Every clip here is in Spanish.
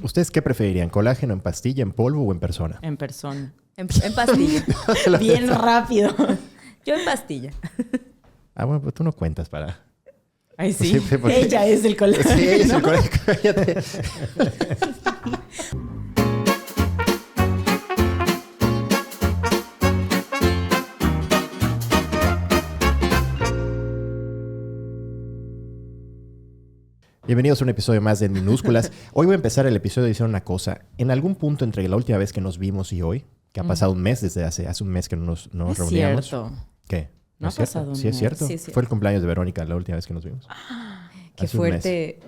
¿Ustedes qué preferirían? ¿Colágeno en pastilla, en polvo o en persona? En persona. En pastilla. Bien rápido. Yo en pastilla. Ah, bueno, pues tú no cuentas para... Ay, sí. Sí, porque- Ella es el colágeno. Sí, ella es el colágeno. Cállate. Bienvenidos a un episodio más de En Minúsculas. Hoy voy a empezar el episodio diciendo una cosa. En algún punto entre la última vez que nos vimos y hoy, que ha pasado un mes desde hace un mes que no nos No es reuníamos. cierto. ¿Qué? No ha es cierto? pasado un Sí, es mes. cierto. Sí, es cierto. Fue el cumpleaños de Verónica la última vez que nos vimos. Qué Hace un mes. fuerte.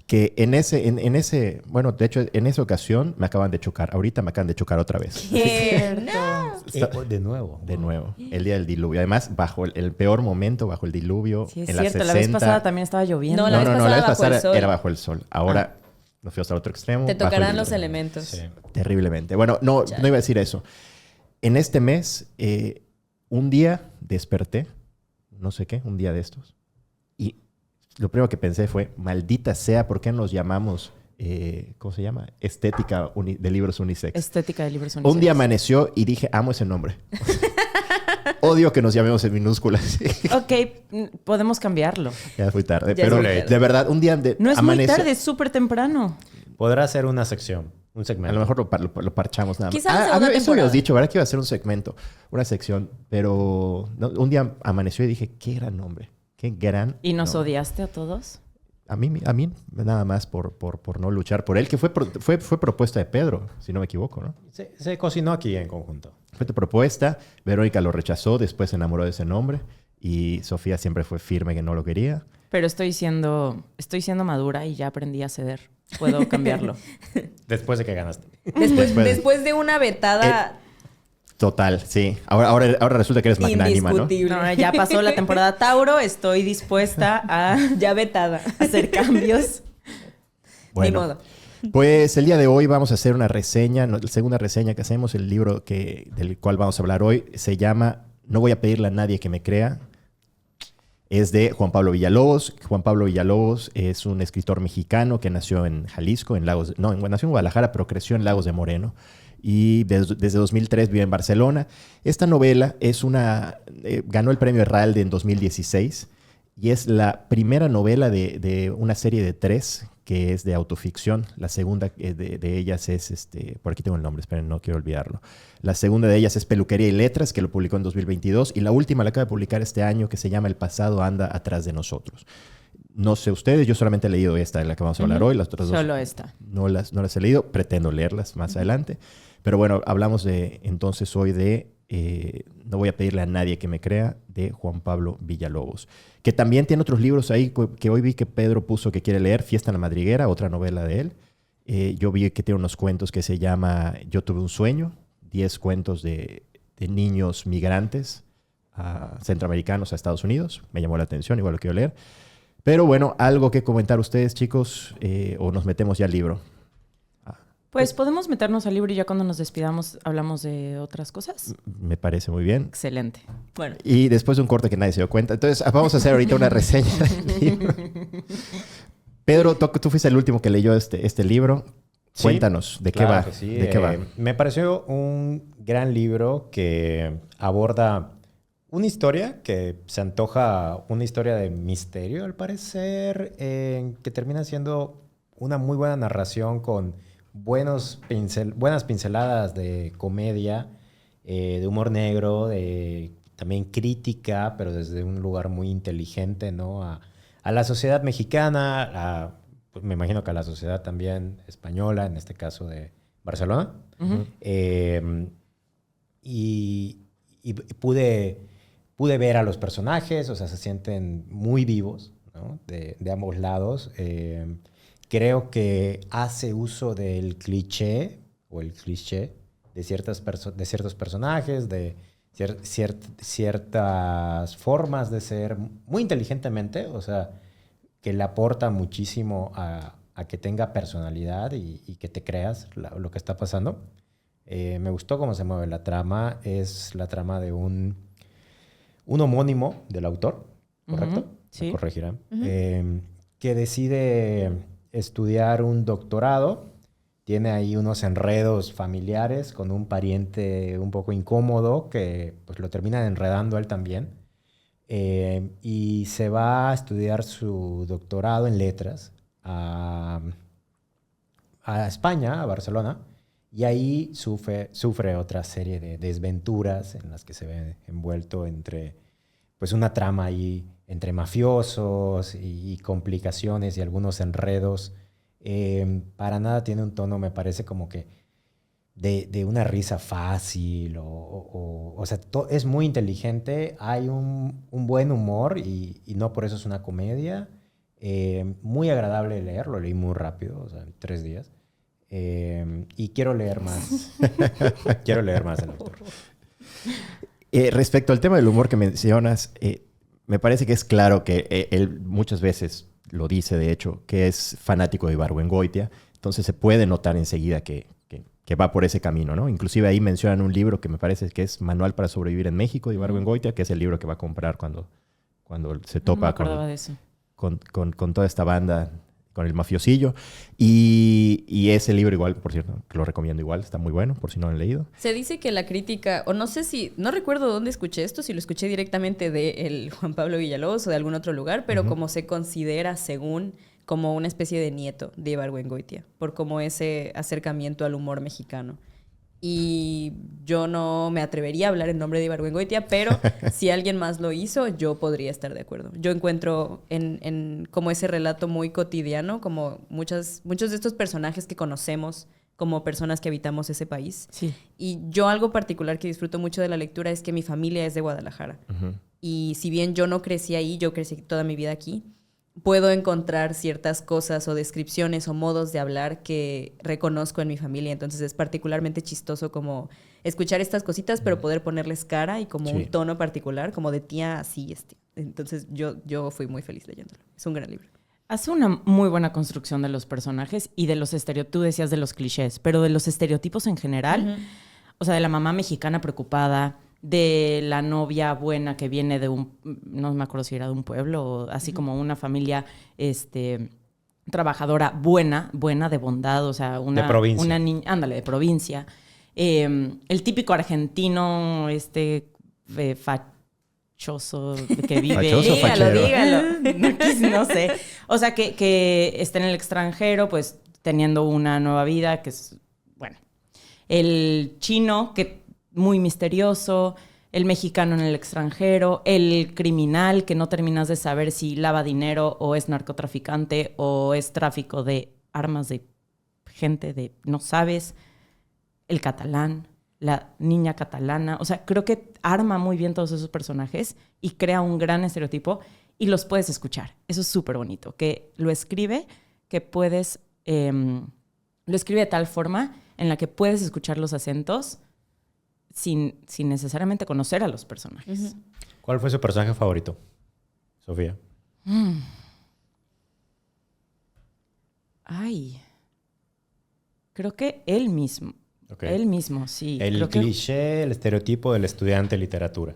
Que en ese, bueno, de hecho, en esa ocasión me acaban de chocar. Ahorita me acaban de chocar otra vez. Cierto. De nuevo. De nuevo, el día del diluvio. Además, bajo el peor momento, bajo el diluvio, Sí, es en cierto. las 60. La vez pasada también estaba lloviendo. No, No, la vez la vez pasada bajo el pasada sol. era bajo el sol. Ahora nos fuimos al otro extremo. Te bajo el tocarán los diluvio. elementos. Sí. Terriblemente. Bueno, no iba a decir eso. En este mes, un día desperté, no sé qué, un día de estos, y lo primero que pensé fue, maldita sea, ¿por qué nos llamamos, ¿cómo se llama? Estética de libros unisex? Estética de libros unisex. Un día amaneció y dije, amo ese nombre. Odio que nos llamemos en minúsculas. Ok, podemos cambiarlo. Ya fui tarde, Ya pero es muy de verdad, un día No es amaneció. muy tarde, es súper temprano. Podrá ser una sección, un A segmento. lo mejor lo parchamos nada más. Quizá la segunda eso temporada. habías dicho, ¿verdad? Que iba a ser un segmento, una sección. Pero no, un día amaneció y dije, qué gran nombre. Qué gran ¿Y nos nombre. odiaste a todos? A mí nada más por no luchar por él, que fue propuesta de Pedro, si no me equivoco, ¿no? Se cocinó aquí en conjunto. Fue tu propuesta, Verónica lo rechazó, después se enamoró de ese nombre y Sofía siempre fue firme que no lo quería. Pero estoy siendo madura y ya aprendí a ceder. Puedo cambiarlo. Después de que ganaste. Después de una vetada Total, sí. Ahora resulta que eres magnánima, ¿no? indiscutible. No, ya pasó la temporada Tauro. Estoy dispuesta a Ya vetada. hacer cambios. Ni modo. Pues el día de hoy vamos a hacer una reseña, la segunda reseña que hacemos. El libro del cual vamos a hablar hoy se llama No voy a pedirle a nadie que me crea. Es de Juan Pablo Villalobos. Juan Pablo Villalobos es un escritor mexicano que nació en Jalisco, nació en Guadalajara, pero creció en Lagos de Moreno. Y desde 2003 vive en Barcelona. Esta novela ganó el premio Herralde en 2016 y es la primera novela de una serie de 3 que es de autoficción. La segunda de ellas es, por aquí tengo el nombre, esperen, no quiero olvidarlo. La segunda de ellas es Peluquería y Letras, que lo publicó en 2022, y la última la acaba de publicar este año, que se llama El pasado anda atrás de nosotros. No sé ustedes, yo solamente he leído esta de la que vamos a hablar hoy. Las otras dos Solo esta. no las he leído, pretendo leerlas más adelante. Pero bueno, hablamos entonces hoy de No voy a pedirle a nadie que me crea, de Juan Pablo Villalobos. Que también tiene otros libros ahí que hoy vi que Pedro puso que quiere leer. Fiesta en la Madriguera, otra novela de él. Yo vi que tiene unos cuentos que se llama Yo tuve un sueño. 10 cuentos de niños migrantes centroamericanos a Estados Unidos. Me llamó la atención, igual lo quiero leer. Pero bueno, algo que comentar ustedes, chicos, o nos metemos ya al libro. Pues podemos meternos al libro y ya cuando nos despidamos hablamos de otras cosas. Me parece muy bien. Excelente. Bueno, Y después de un corte que nadie se dio cuenta. Entonces, vamos a hacer ahorita una reseña del libro. Pedro, tú fuiste el último que leyó este libro. Sí, Cuéntanos, ¿de qué claro va? que sí. ¿De qué va? Me pareció un gran libro que aborda una historia que se antoja una historia de misterio, al parecer, que termina siendo una muy buena narración con buenas pinceladas de comedia, de humor negro, de también crítica, pero desde un lugar muy inteligente, ¿no? A la sociedad mexicana, pues me imagino que a la sociedad también española, en este caso de Barcelona. Ujú. Y pude ver a los personajes, o sea, se sienten muy vivos, ¿no? De ambos lados. Creo que hace uso del cliché de ciertos personajes, de ciertas formas de ser muy inteligentemente, o sea, que le aporta muchísimo a que tenga personalidad y que te creas lo que está pasando. Me gustó cómo se mueve la trama. Es la trama de un homónimo del autor, ¿correcto? Ujú, sí. Me corregirán. Que decide estudiar un doctorado. Tiene ahí unos enredos familiares con un pariente un poco incómodo que pues lo termina enredando a él también. Y se va a estudiar su doctorado en letras a España, a Barcelona, y ahí sufre otra serie de desventuras en las que se ve envuelto entre pues una trama ahí entre mafiosos y complicaciones y algunos enredos. Para nada tiene un tono, me parece como que de una risa fácil o sea, es muy inteligente, hay un buen humor y no por eso es una comedia. Muy agradable de leer, lo leí muy rápido, o sea, en 3 días. Y quiero leer más. Quiero leer más del autor. Respecto al tema del humor que mencionas, me parece que es claro que él muchas veces lo dice, de hecho, que es fanático de Ibargüengoitia. Entonces se puede notar enseguida que va por ese camino, ¿no? Inclusive ahí mencionan un libro que me parece que es Manual para sobrevivir en México de Ibargüengoitia, que es el libro que va a comprar cuando se topa con toda esta banda, con el mafiosillo. Y ese libro igual, por cierto, lo recomiendo igual, está muy bueno, por si no lo han leído. Se dice que la crítica, o no sé si, no recuerdo dónde escuché esto, si lo escuché directamente de el Juan Pablo Villalobos o de algún otro lugar, pero como se considera, según, como una especie de nieto de Ibargüengoitia, por como ese acercamiento al humor mexicano. Y yo no me atrevería a hablar en nombre de Ibargüengoitia, pero si alguien más lo hizo, yo podría estar de acuerdo. Yo encuentro en como ese relato muy cotidiano, como muchos de estos personajes que conocemos como personas que habitamos ese país. Sí. Y yo algo particular que disfruto mucho de la lectura es que mi familia es de Guadalajara. Y si bien yo no crecí ahí, yo crecí toda mi vida aquí, puedo encontrar ciertas cosas o descripciones o modos de hablar que reconozco en mi familia. Entonces es particularmente chistoso como escuchar estas cositas, pero poder ponerles cara y como un tono particular, como de tía así. Entonces yo fui muy feliz leyéndolo. Es un gran libro. Hace una muy buena construcción de los personajes y de los estereotipos. Tú decías de los clichés, pero de los estereotipos en general. O sea, de la mamá mexicana preocupada, de la novia buena que viene de no me acuerdo si era de un pueblo, o así como una familia trabajadora buena, de bondad, o sea, de provincia. Una niña, ándale, de provincia. El típico argentino, fachoso que vive. Fachoso, fachero. Dígalo. No sé. O sea, que está en el extranjero, pues teniendo una nueva vida, que es, bueno. El chino, que muy misterioso, el mexicano en el extranjero, el criminal que no terminas de saber si lava dinero o es narcotraficante o es tráfico de armas de gente no sabes, el catalán, la niña catalana. O sea, creo que arma muy bien todos esos personajes y crea un gran estereotipo y los puedes escuchar. Eso es súper bonito, que lo escribe, que puedes... lo escribe de tal forma en la que puedes escuchar los acentos sin necesariamente conocer a los personajes. ¿Cuál fue su personaje favorito, Sofía? Ay. Creo que él mismo. Okay. Él mismo, sí. El cliché, el estereotipo del estudiante de literatura.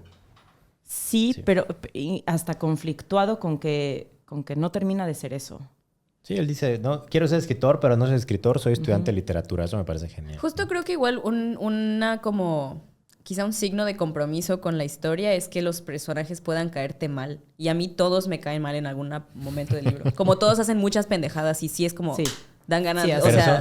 Sí, pero hasta conflictuado con que no termina de ser eso. Sí, él dice, no, quiero ser escritor, pero no soy escritor, soy estudiante de literatura. Eso me parece genial. Justo creo que igual quizá un signo de compromiso con la historia es que los personajes puedan caerte mal. Y a mí todos me caen mal en algún momento del libro. Como todos hacen muchas pendejadas y sí es como... Sí. Dan ganas.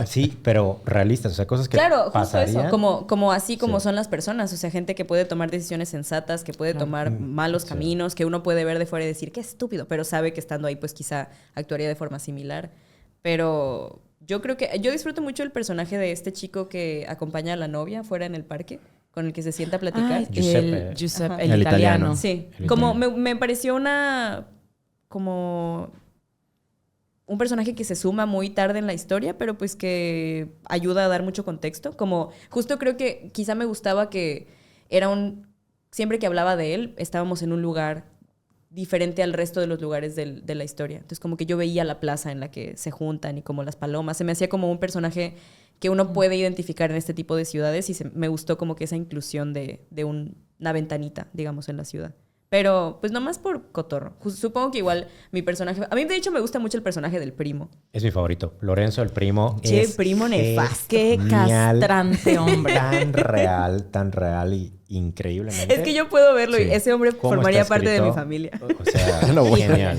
Sí, pero realistas, o sea, cosas que pasarían. Justo eso, como son las personas, o sea, gente que puede tomar decisiones sensatas, que puede tomar malos caminos, que uno puede ver de fuera y decir, qué estúpido, pero sabe que estando ahí, pues quizá actuaría de forma similar. Pero yo creo que, yo disfruto mucho el personaje de este chico que acompaña a la novia fuera en el parque, con el que se sienta a platicar. Giuseppe, el italiano. Sí, el como italiano. me pareció como un personaje que se suma muy tarde en la historia, pero pues que ayuda a dar mucho contexto. Como justo creo que quizá me gustaba que siempre que hablaba de él, estábamos en un lugar diferente al resto de los lugares de la historia. Entonces como que yo veía la plaza en la que se juntan y como las palomas. Se me hacía como un personaje que uno puede identificar en este tipo de ciudades y me gustó como que esa inclusión de una ventanita, digamos, en la ciudad. Pero, pues nomás por cotorro. Supongo que igual mi personaje... A mí, de hecho, me gusta mucho el personaje del primo. Es mi favorito. Lorenzo, el primo. Che, es primo nefasto. Qué genial, castrante hombre. tan real y increíblemente. Es que yo puedo verlo y Sí. ese hombre ¿Cómo formaría está parte de mi escrito? familia. O sea, No, bueno. genial.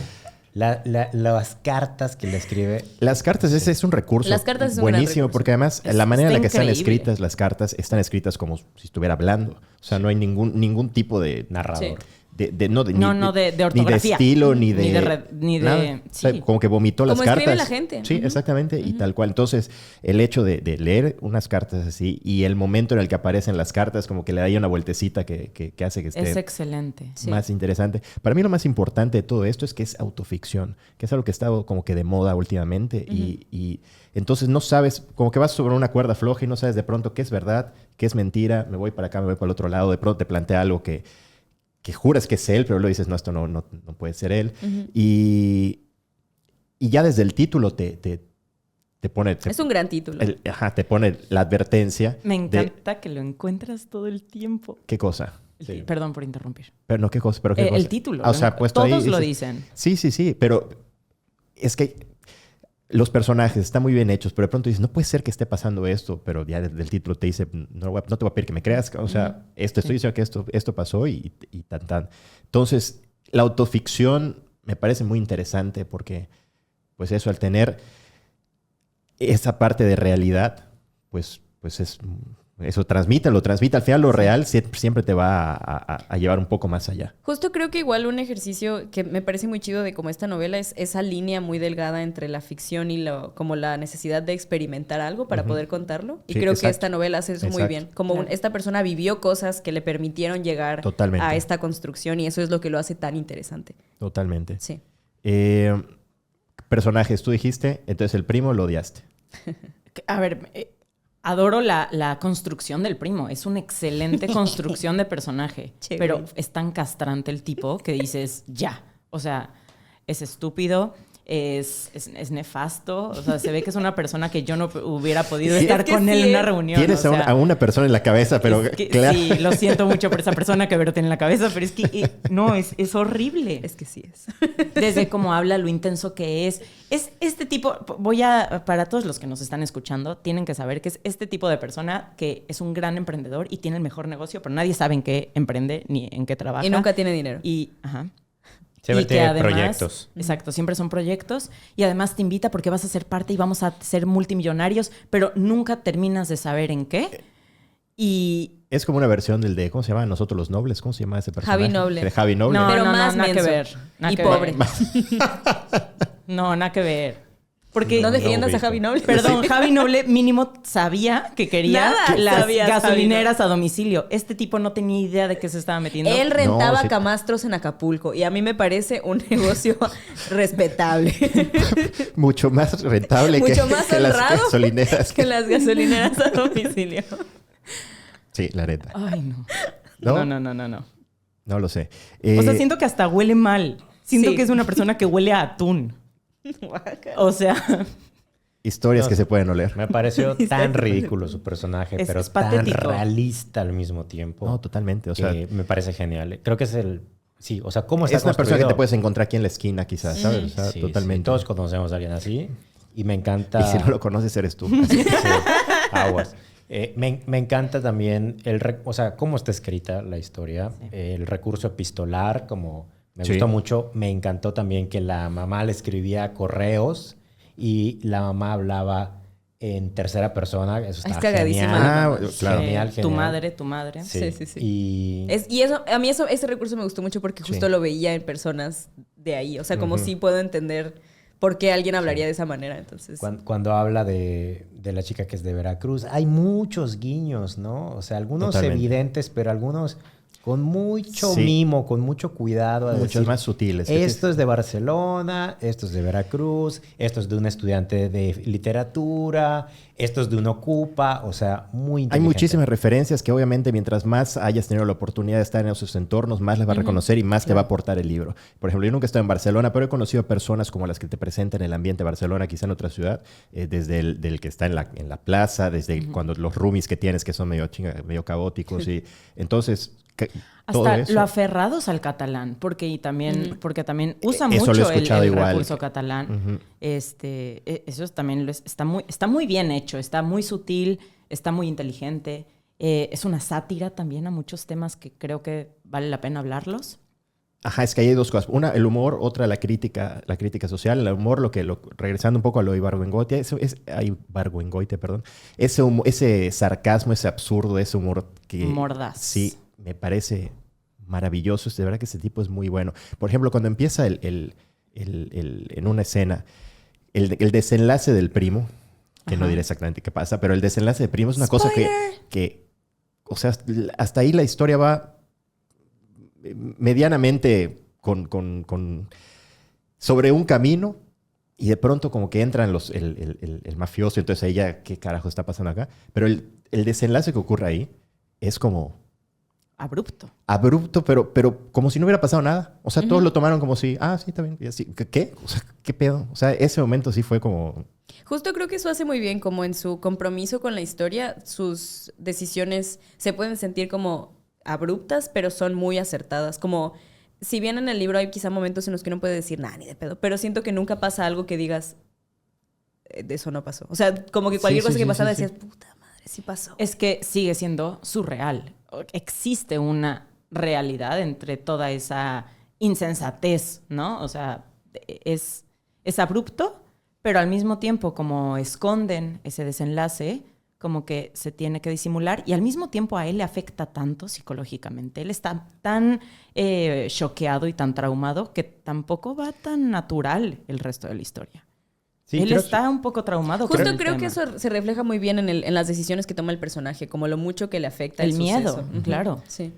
Las cartas que le escribe. Las cartas, ese es un recurso Las cartas es un gran buenísimo, recurso. porque además Es- la manera en la que está están increíble. escritas las cartas están escritas como si estuviera hablando. O sea, no hay ningún tipo de Narrador. Sí. No, de ortografía. Ni de estilo, ni de... ni de nada. O sea, sí. como que vomitó las Como cartas. escribe la gente. Sí, Ujú. exactamente. Y tal cual. Entonces, el hecho de leer unas cartas así y el momento en el que aparecen las cartas como que le da ahí una vueltecita que hace que Es esté excelente. Sí. más interesante. Para mí lo más importante de todo esto es que es autoficción, que es algo que está como que de moda últimamente. Y entonces no sabes, como que vas sobre una cuerda floja y no sabes de pronto qué es verdad, qué es mentira, me voy para acá, me voy para el otro lado. De pronto te plantea algo que juras que es él, pero luego dices, no, esto no puede ser él. Y ya desde el título te pone... Es un gran título. te pone la advertencia. Me de- encanta que lo encuentras todo el tiempo. ¿Qué cosa? Sí. Perdón por interrumpir. Pero no, ¿qué cosa? ¿Pero qué cosa? El título. Ah, o sea, puesto ahí, todos lo dice- dicen. Sí, pero es que los personajes están muy bien hechos, pero de pronto dices, no puede ser que esté pasando esto, pero ya desde el título te dice, no te voy a pedir que me creas, o sea, estoy diciendo que esto pasó y tan. Entonces, la autoficción me parece muy interesante porque, pues eso, al tener esa parte de realidad, pues eso lo transmite. Al final lo real siempre te va a llevar un poco más allá. Justo creo que igual un ejercicio que me parece muy chido de como esta novela es esa línea muy delgada entre la ficción y como la necesidad de experimentar algo para poder contarlo. Y Sí, creo que exacto. esta novela hace eso muy Exacto. bien. Como Claro. esta persona vivió cosas que le permitieron llegar Totalmente. a esta construcción y eso es lo que lo hace tan interesante. Totalmente. Sí. Personajes, tú dijiste, entonces el primo lo odiaste. A ver, adoro la construcción del primo. Es una excelente construcción de personaje. Chévere. Pero es tan castrante el tipo que dices, ya. O sea, es estúpido, es nefasto. O sea, se ve que es una persona que yo no hubiera podido Sí, estar es que con él sí en una es. reunión. Tienes o sea, a una persona en la cabeza, pero es que, claro. sí, lo siento mucho por esa persona que Vero tiene en la cabeza, pero es que no, es horrible. Es que sí es. Desde cómo habla, lo intenso que es. Es este tipo, para todos los que nos están escuchando, tienen que saber que es este tipo de persona que es un gran emprendedor y tiene el mejor negocio, pero nadie sabe en qué emprende ni en qué trabaja. Y nunca tiene dinero. Ajá. Siempre Y que tiene además- proyectos. Exacto, siempre son proyectos. Y además te invita porque vas a ser parte y vamos a ser multimillonarios, pero nunca terminas de saber en qué. Y Es como una versión del de, ¿cómo se llama? Nosotros los Nobles. ¿Cómo se llama ese personaje? Javi Noble. De Javi Noble. no, Pero no, más nada que menso. ver. Nada Y que pobre. ver. No, nada que ver. Porque No No defiendas a ubico. Javi Noble. perdón, Javi Noble mínimo sabía que quería Nada las sabías, gasolineras a domicilio. Este tipo no tenía idea de qué se estaba metiendo. Él rentaba No, sí. camastros en Acapulco y a mí me parece un negocio respetable. Mucho más rentable Mucho más que las honrado gasolineras. que las gasolineras a domicilio. Sí, la neta. Ay, no. ¿No? No. No lo sé. O sea, siento que hasta huele mal. Siento Sí. que es una persona que huele a atún. O sea, Historias No. que se pueden oler. Me pareció tan ridículo su personaje, Es- pero es tan patético. realista al mismo tiempo. No, totalmente. O sea, que me parece genial. Creo que es el... Sí, o sea, cómo está es una persona que construido. te puedes encontrar aquí en la esquina, quizás, ¿sabes? O sea, Sí, totalmente. sí, todos conocemos a alguien así. Y me encanta... Y si no lo conoces, eres tú. Sí, aguas. Me encanta también o sea, cómo está escrita la historia, el recurso epistolar, como me Sí. gustó mucho. Me encantó también que la mamá le escribía correos y la mamá hablaba en tercera persona. Eso está cagadísima genial. la mamá. Claro. Genial, tu genial. madre. Sí, Sí. Y Y eso, a mí ese recurso me gustó mucho porque justo Sí. lo veía en personas de ahí. O sea, como sí puedo entender por qué alguien hablaría de esa manera. Entonces, cuando habla de la chica que es de Veracruz, hay muchos guiños, ¿no? O sea, algunos Totalmente. evidentes, pero algunos con mucho Sí. mimo, con mucho cuidado. A Muchos decir, más sutiles. esto es de Barcelona, esto es de Veracruz, esto es de un estudiante de literatura, esto es de un Ocupa, o sea, muy Hay inteligente. muchísimas referencias que obviamente mientras más hayas tenido la oportunidad de estar en esos entornos, más las vas a reconocer y más te va a aportar el libro. Por ejemplo, yo nunca he estado en Barcelona, pero he conocido personas como las que te presentan el ambiente de Barcelona, quizá en otra ciudad, desde el del que está en la plaza, desde cuando los roomies que tienes que son medio caóticos. Y entonces, todo Hasta eso. lo aferrados al catalán, porque también usa Eso lo he mucho escuchado el igual. recurso catalán. Ujú. Eso también está muy bien hecho, está muy sutil, está muy inteligente. Es una sátira también a muchos temas que creo que vale la pena hablarlos. Ajá, es que hay dos cosas. Una, el humor, otra, la crítica social. El humor, regresando un poco a lo de Ibargüengoitia, Ibargüengoitia, perdón. Ese sarcasmo, ese absurdo, ese humor que... Mordaz. Sí, me parece maravilloso. De verdad que ese tipo es muy bueno. Por ejemplo, cuando empieza en una escena, el desenlace del primo, que no diré exactamente qué pasa, pero el desenlace del primo es una cosa que... O sea, hasta ahí la historia va medianamente sobre un camino y de pronto como que entran el mafioso, entonces ahí ya, ¿qué carajo está pasando acá? Pero el desenlace que ocurre ahí es como... Abrupto, pero como si no hubiera pasado nada. O sea, todos lo tomaron como si, sí, está bien. Y así, ¿qué? O sea, ¿qué pedo? O sea, ese momento sí fue como... Justo creo que eso hace muy bien, como en su compromiso con la historia, sus decisiones se pueden sentir como abruptas, pero son muy acertadas. Como, si bien en el libro hay quizá momentos en los que uno puede decir, ni de pedo, pero siento que nunca pasa algo que digas, de eso no pasó. O sea, como que cualquier cosa que pasaba decías, puta madre, sí pasó. Es que sigue siendo surreal. Existe una realidad entre toda esa insensatez, ¿no? O sea, es abrupto, pero al mismo tiempo como esconden ese desenlace, como que se tiene que disimular y al mismo tiempo a él le afecta tanto psicológicamente. Él está tan choqueado y tan traumado que tampoco va tan natural el resto de la historia. Sí, él está un poco traumado. Justo creo que eso se refleja muy bien en las decisiones que toma el personaje, como lo mucho que le afecta el miedo, suceso. claro. Sí.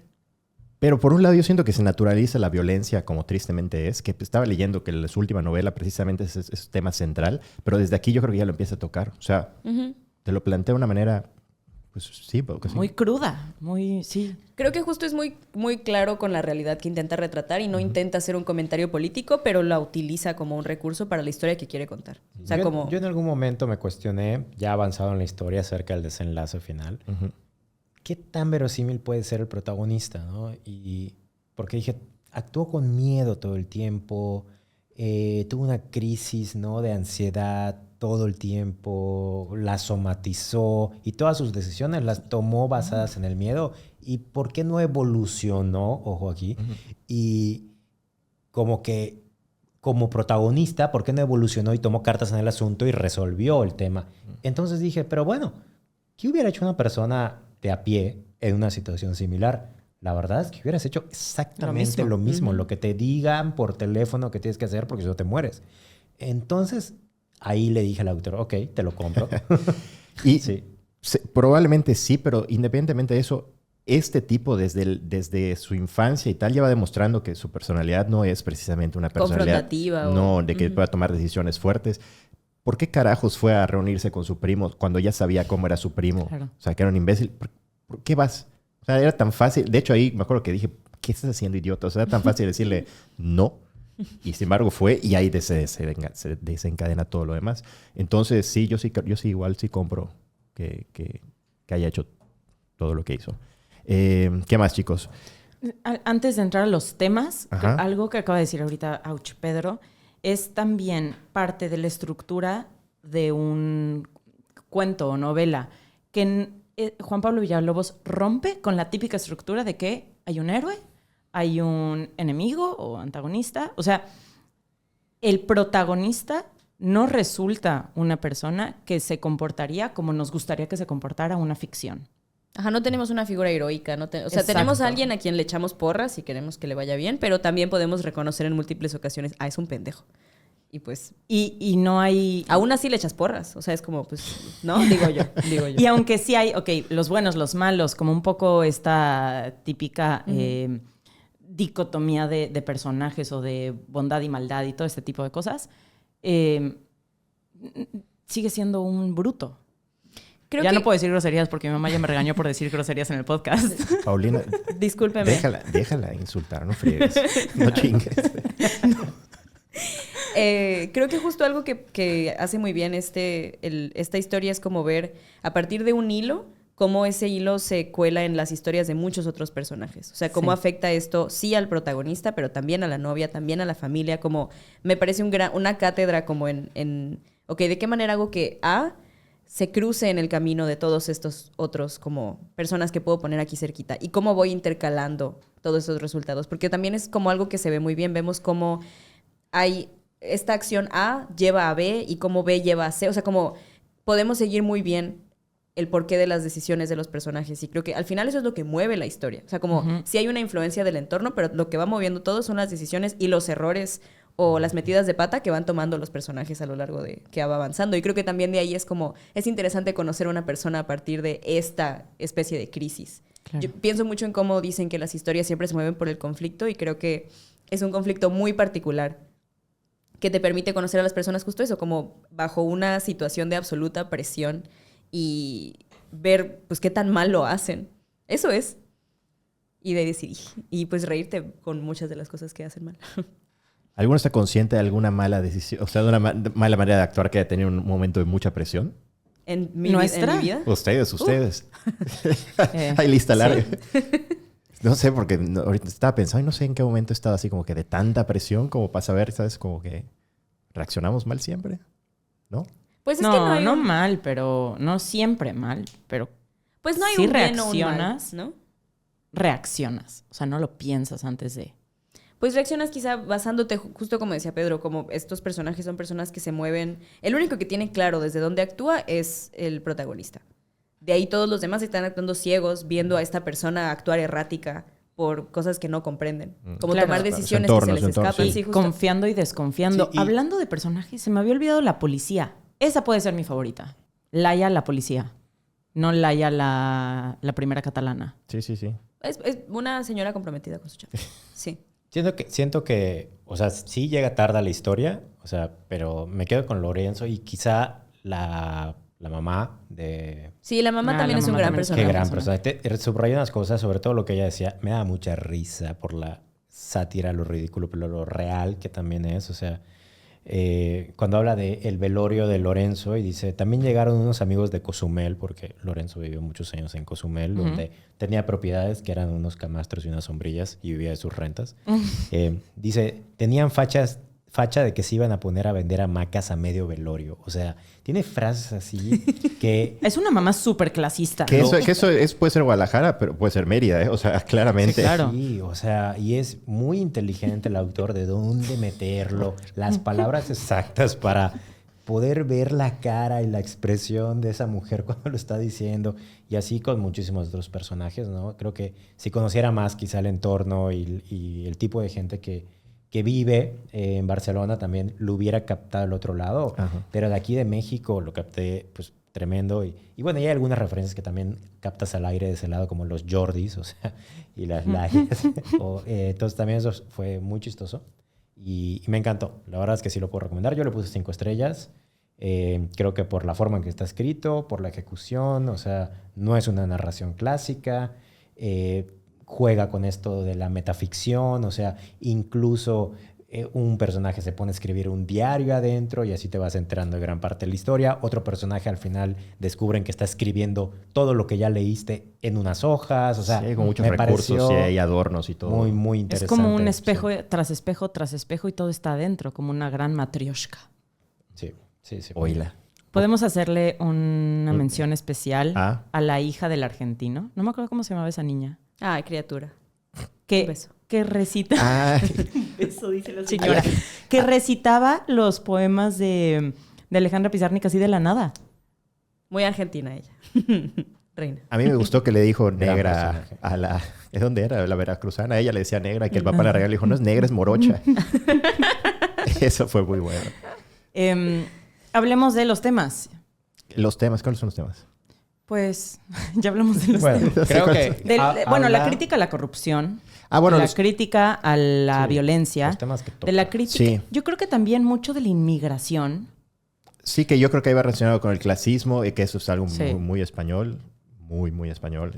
Pero por un lado yo siento que se naturaliza la violencia como tristemente es, que estaba leyendo que su última novela precisamente es tema central, pero desde aquí yo creo que ya lo empieza a tocar. O sea, te lo plantea de una manera, pues sí, porque sí. Muy cruda, sí. Creo que justo es muy, muy claro con la realidad que intenta retratar y no intenta hacer un comentario político, pero la utiliza como un recurso para la historia que quiere contar. O sea, yo en algún momento me cuestioné, ya avanzado en la historia, acerca del desenlace final. ¿Qué tan verosímil puede ser el protagonista, ¿no? Y porque dije, actuó con miedo todo el tiempo, tuvo una crisis, ¿no?, de ansiedad todo el tiempo, la somatizó y todas sus decisiones las tomó basadas en el miedo. ¿Y por qué no evolucionó, ojo aquí, y como que como protagonista, por qué no evolucionó y tomó cartas en el asunto y resolvió el tema? Entonces dije, pero bueno, ¿qué hubiera hecho una persona de a pie en una situación similar? La verdad es que hubieras hecho exactamente lo mismo. Lo que te digan por teléfono que tienes que hacer, porque si no te mueres. Entonces, ahí le dije al autor, ok, te lo compro. Y sí. Probablemente sí, pero independientemente de eso, este tipo desde su infancia y tal ya va demostrando que su personalidad no es precisamente una personalidad confrontativa. No, de que pueda tomar decisiones fuertes. ¿Por qué carajos fue a reunirse con su primo cuando ya sabía cómo era su primo? Claro. O sea, que era un imbécil. ¿Por qué vas? O sea, era tan fácil. De hecho, ahí me acuerdo que dije, ¿qué estás haciendo, idiota? O sea, era tan fácil decirle no. Y sin embargo fue y ahí se desencadena todo lo demás. Entonces, sí, yo sí igual sí compro que haya hecho todo lo que hizo. ¿Qué más, chicos? Antes de entrar a los temas, algo que acaba de decir ahorita Pedro, es también parte de la estructura de un cuento o novela que Juan Pablo Villalobos rompe con la típica estructura de que hay un héroe, hay un enemigo o antagonista. O sea, el protagonista no resulta una persona que se comportaría como nos gustaría que se comportara una ficción. Ajá, no tenemos una figura heroica. O sea, tenemos a alguien a quien le echamos porras y queremos que le vaya bien, pero también podemos reconocer en múltiples ocasiones, es un pendejo. Y pues... Y no hay... Aún así le echas porras. O sea, es como, pues, ¿no? Digo yo. Y aunque sí hay, los buenos, los malos, como un poco esta típica dicotomía de personajes o de bondad y maldad y todo este tipo de cosas, sigue siendo un bruto. No puedo decir groserías porque mi mamá ya me regañó por decir groserías en el podcast. Paulina, discúlpeme. Déjala insultar, no friegues, no chingues. No. Creo que justo algo que hace muy bien esta historia es como ver, a partir de un hilo, cómo ese hilo se cuela en las historias de muchos otros personajes. O sea, cómo Sí. afecta esto, sí al protagonista, pero también a la novia, también a la familia. Como me parece una cátedra como ok, ¿de qué manera hago que A se cruce en el camino de todos estos otros como personas que puedo poner aquí cerquita? Y cómo voy intercalando todos esos resultados. Porque también es como algo que se ve muy bien. Vemos cómo hay esta acción A lleva a B y cómo B lleva a C. O sea, como podemos seguir muy bien el porqué de las decisiones de los personajes. Y creo que al final eso es lo que mueve la historia. O sea, como sí hay una influencia del entorno, pero lo que va moviendo todo son las decisiones y los errores o las metidas de pata que van tomando los personajes a lo largo de que va avanzando. Y creo que también de ahí es interesante conocer a una persona a partir de esta especie de crisis. Claro. Yo pienso mucho en cómo dicen que las historias siempre se mueven por el conflicto y creo que es un conflicto muy particular que te permite conocer a las personas justo eso, como bajo una situación de absoluta presión y ver pues qué tan mal lo hacen. Eso es. Y de decir, y pues reírte con muchas de las cosas que hacen mal. ¿Alguno está consciente de alguna mala decisión? O sea, de una mala manera de actuar que haya tenido un momento de mucha presión. ¿En mi ¿Nuestra? vida? Ustedes. Hay lista larga. No sé, porque ahorita estaba pensando y no sé en qué momento estaba así como que de tanta presión como para saber, ¿sabes? Como que reaccionamos mal siempre, ¿no? Pues es que no hay no un- mal, pero no siempre mal, pero Pues no hay sí un bien o un mal, reaccionas. ¿no? reaccionas. O sea, no lo piensas antes de... Pues reaccionas quizá basándote, justo como decía Pedro, como estos personajes son personas que se mueven. El único que tiene claro desde dónde actúa es el protagonista. De ahí todos los demás están actuando ciegos, viendo a esta persona actuar errática por cosas que no comprenden. Como Claro. tomar Claro. decisiones Su entorno, que se su les entorno, escapan. sí. Sí, justo. Confiando y desconfiando. Sí, y- Hablando de personajes, se me había olvidado la policía. Esa puede ser mi favorita. Laia, la policía. No Laia, la primera catalana. Sí, sí, sí. Es una señora comprometida con su chavo. Sí. Siento que, o sea, sí llega tarde a la historia, o sea, pero me quedo con Lorenzo y quizá la mamá de... Sí, la mamá Ah, también la es un mamá gran también es personaje. Qué gran personaje. personaje. Subrayé unas cosas, sobre todo lo que ella decía, me da mucha risa por la sátira, lo ridículo, pero lo real que también es, o sea... cuando habla de el velorio de Lorenzo y dice, también llegaron unos amigos de Cozumel, porque Lorenzo vivió muchos años en Cozumel, donde tenía propiedades que eran unos camastros y unas sombrillas y vivía de sus rentas. Dice, tenían facha de que se iban a poner a vender hamacas a medio velorio. O sea, tiene frases así que... Es una mamá súper clasista. Que eso puede ser Guadalajara, pero puede ser Mérida, ¿eh? O sea, claramente. Sí, claro. Sí, o sea, y es muy inteligente el autor de dónde meterlo, las palabras exactas para poder ver la cara y la expresión de esa mujer cuando lo está diciendo, y así con muchísimos otros personajes, ¿no? Creo que si conociera más quizá el entorno y el tipo de gente que vive en Barcelona también lo hubiera captado al otro lado, Ajá. pero de aquí de México lo capté pues tremendo y bueno, y hay algunas referencias que también captas al aire de ese lado como los Jordis, o sea, y las Laias. Entonces también eso fue muy chistoso y me encantó. La verdad es que sí lo puedo recomendar. Yo le puse 5 estrellas. Creo que por la forma en que está escrito, por la ejecución, o sea, no es una narración clásica. Juega con esto de la metaficción, o sea, incluso un personaje se pone a escribir un diario adentro y así te vas enterando de gran parte de la historia. Otro personaje al final descubren que está escribiendo todo lo que ya leíste en unas hojas, o sea, Sí, hay con muchos me recursos pareció y hay adornos y todo. muy, muy Es interesante. como un espejo tras espejo tras espejo y todo está adentro, como una gran matrioshka. Sí, sí, sí. Oíla. Podemos hacerle una mención especial Ah. a la hija del argentino. No me acuerdo cómo se llamaba esa niña. Ay, criatura. Que, Un beso. que recita. Ay, Eso dice la señora. Que recitaba los poemas de Alejandra Pizarnik así de la nada. Muy argentina ella. Reina. a mí me gustó que le dijo Gran negra personaje. a la... ¿De dónde era? La veracruzana. Ella le decía negra y que el papá le regaló. Le dijo, no es negra, es morocha. Eso fue muy bueno. Hablemos de los temas. Los temas, ¿cuáles son los temas? Pues ya hablamos de los Bueno, temas. creo que... Bueno, la habla- crítica a la corrupción. Ah, bueno, la los- crítica a la Sí, violencia. los temas que toca. De la crítica. Sí. Yo creo que también mucho de la inmigración. Sí, que yo creo que iba relacionado con el clasismo y que eso es algo Sí. muy, muy español. Muy, muy español.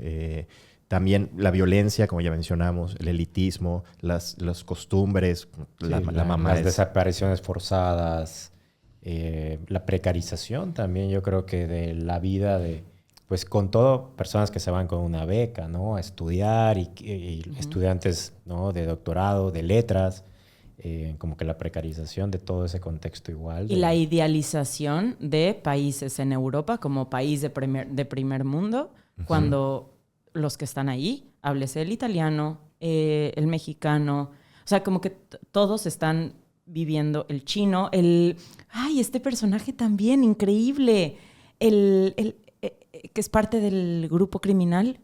También la violencia, como ya mencionamos, el elitismo, las costumbres, Sí, la mamá las es- desapariciones forzadas, la precarización también, yo creo que de la vida de pues con todo, personas que se van con una beca, ¿no? A estudiar y estudiantes, ¿no? De doctorado, de letras, como que la precarización de todo ese contexto igual. Y la idealización de países en Europa como país de primer mundo, cuando los que están ahí, háblese el italiano, el mexicano, o sea, como que todos están viviendo el chino, ¡ay, este personaje también, increíble! Que es parte del grupo criminal.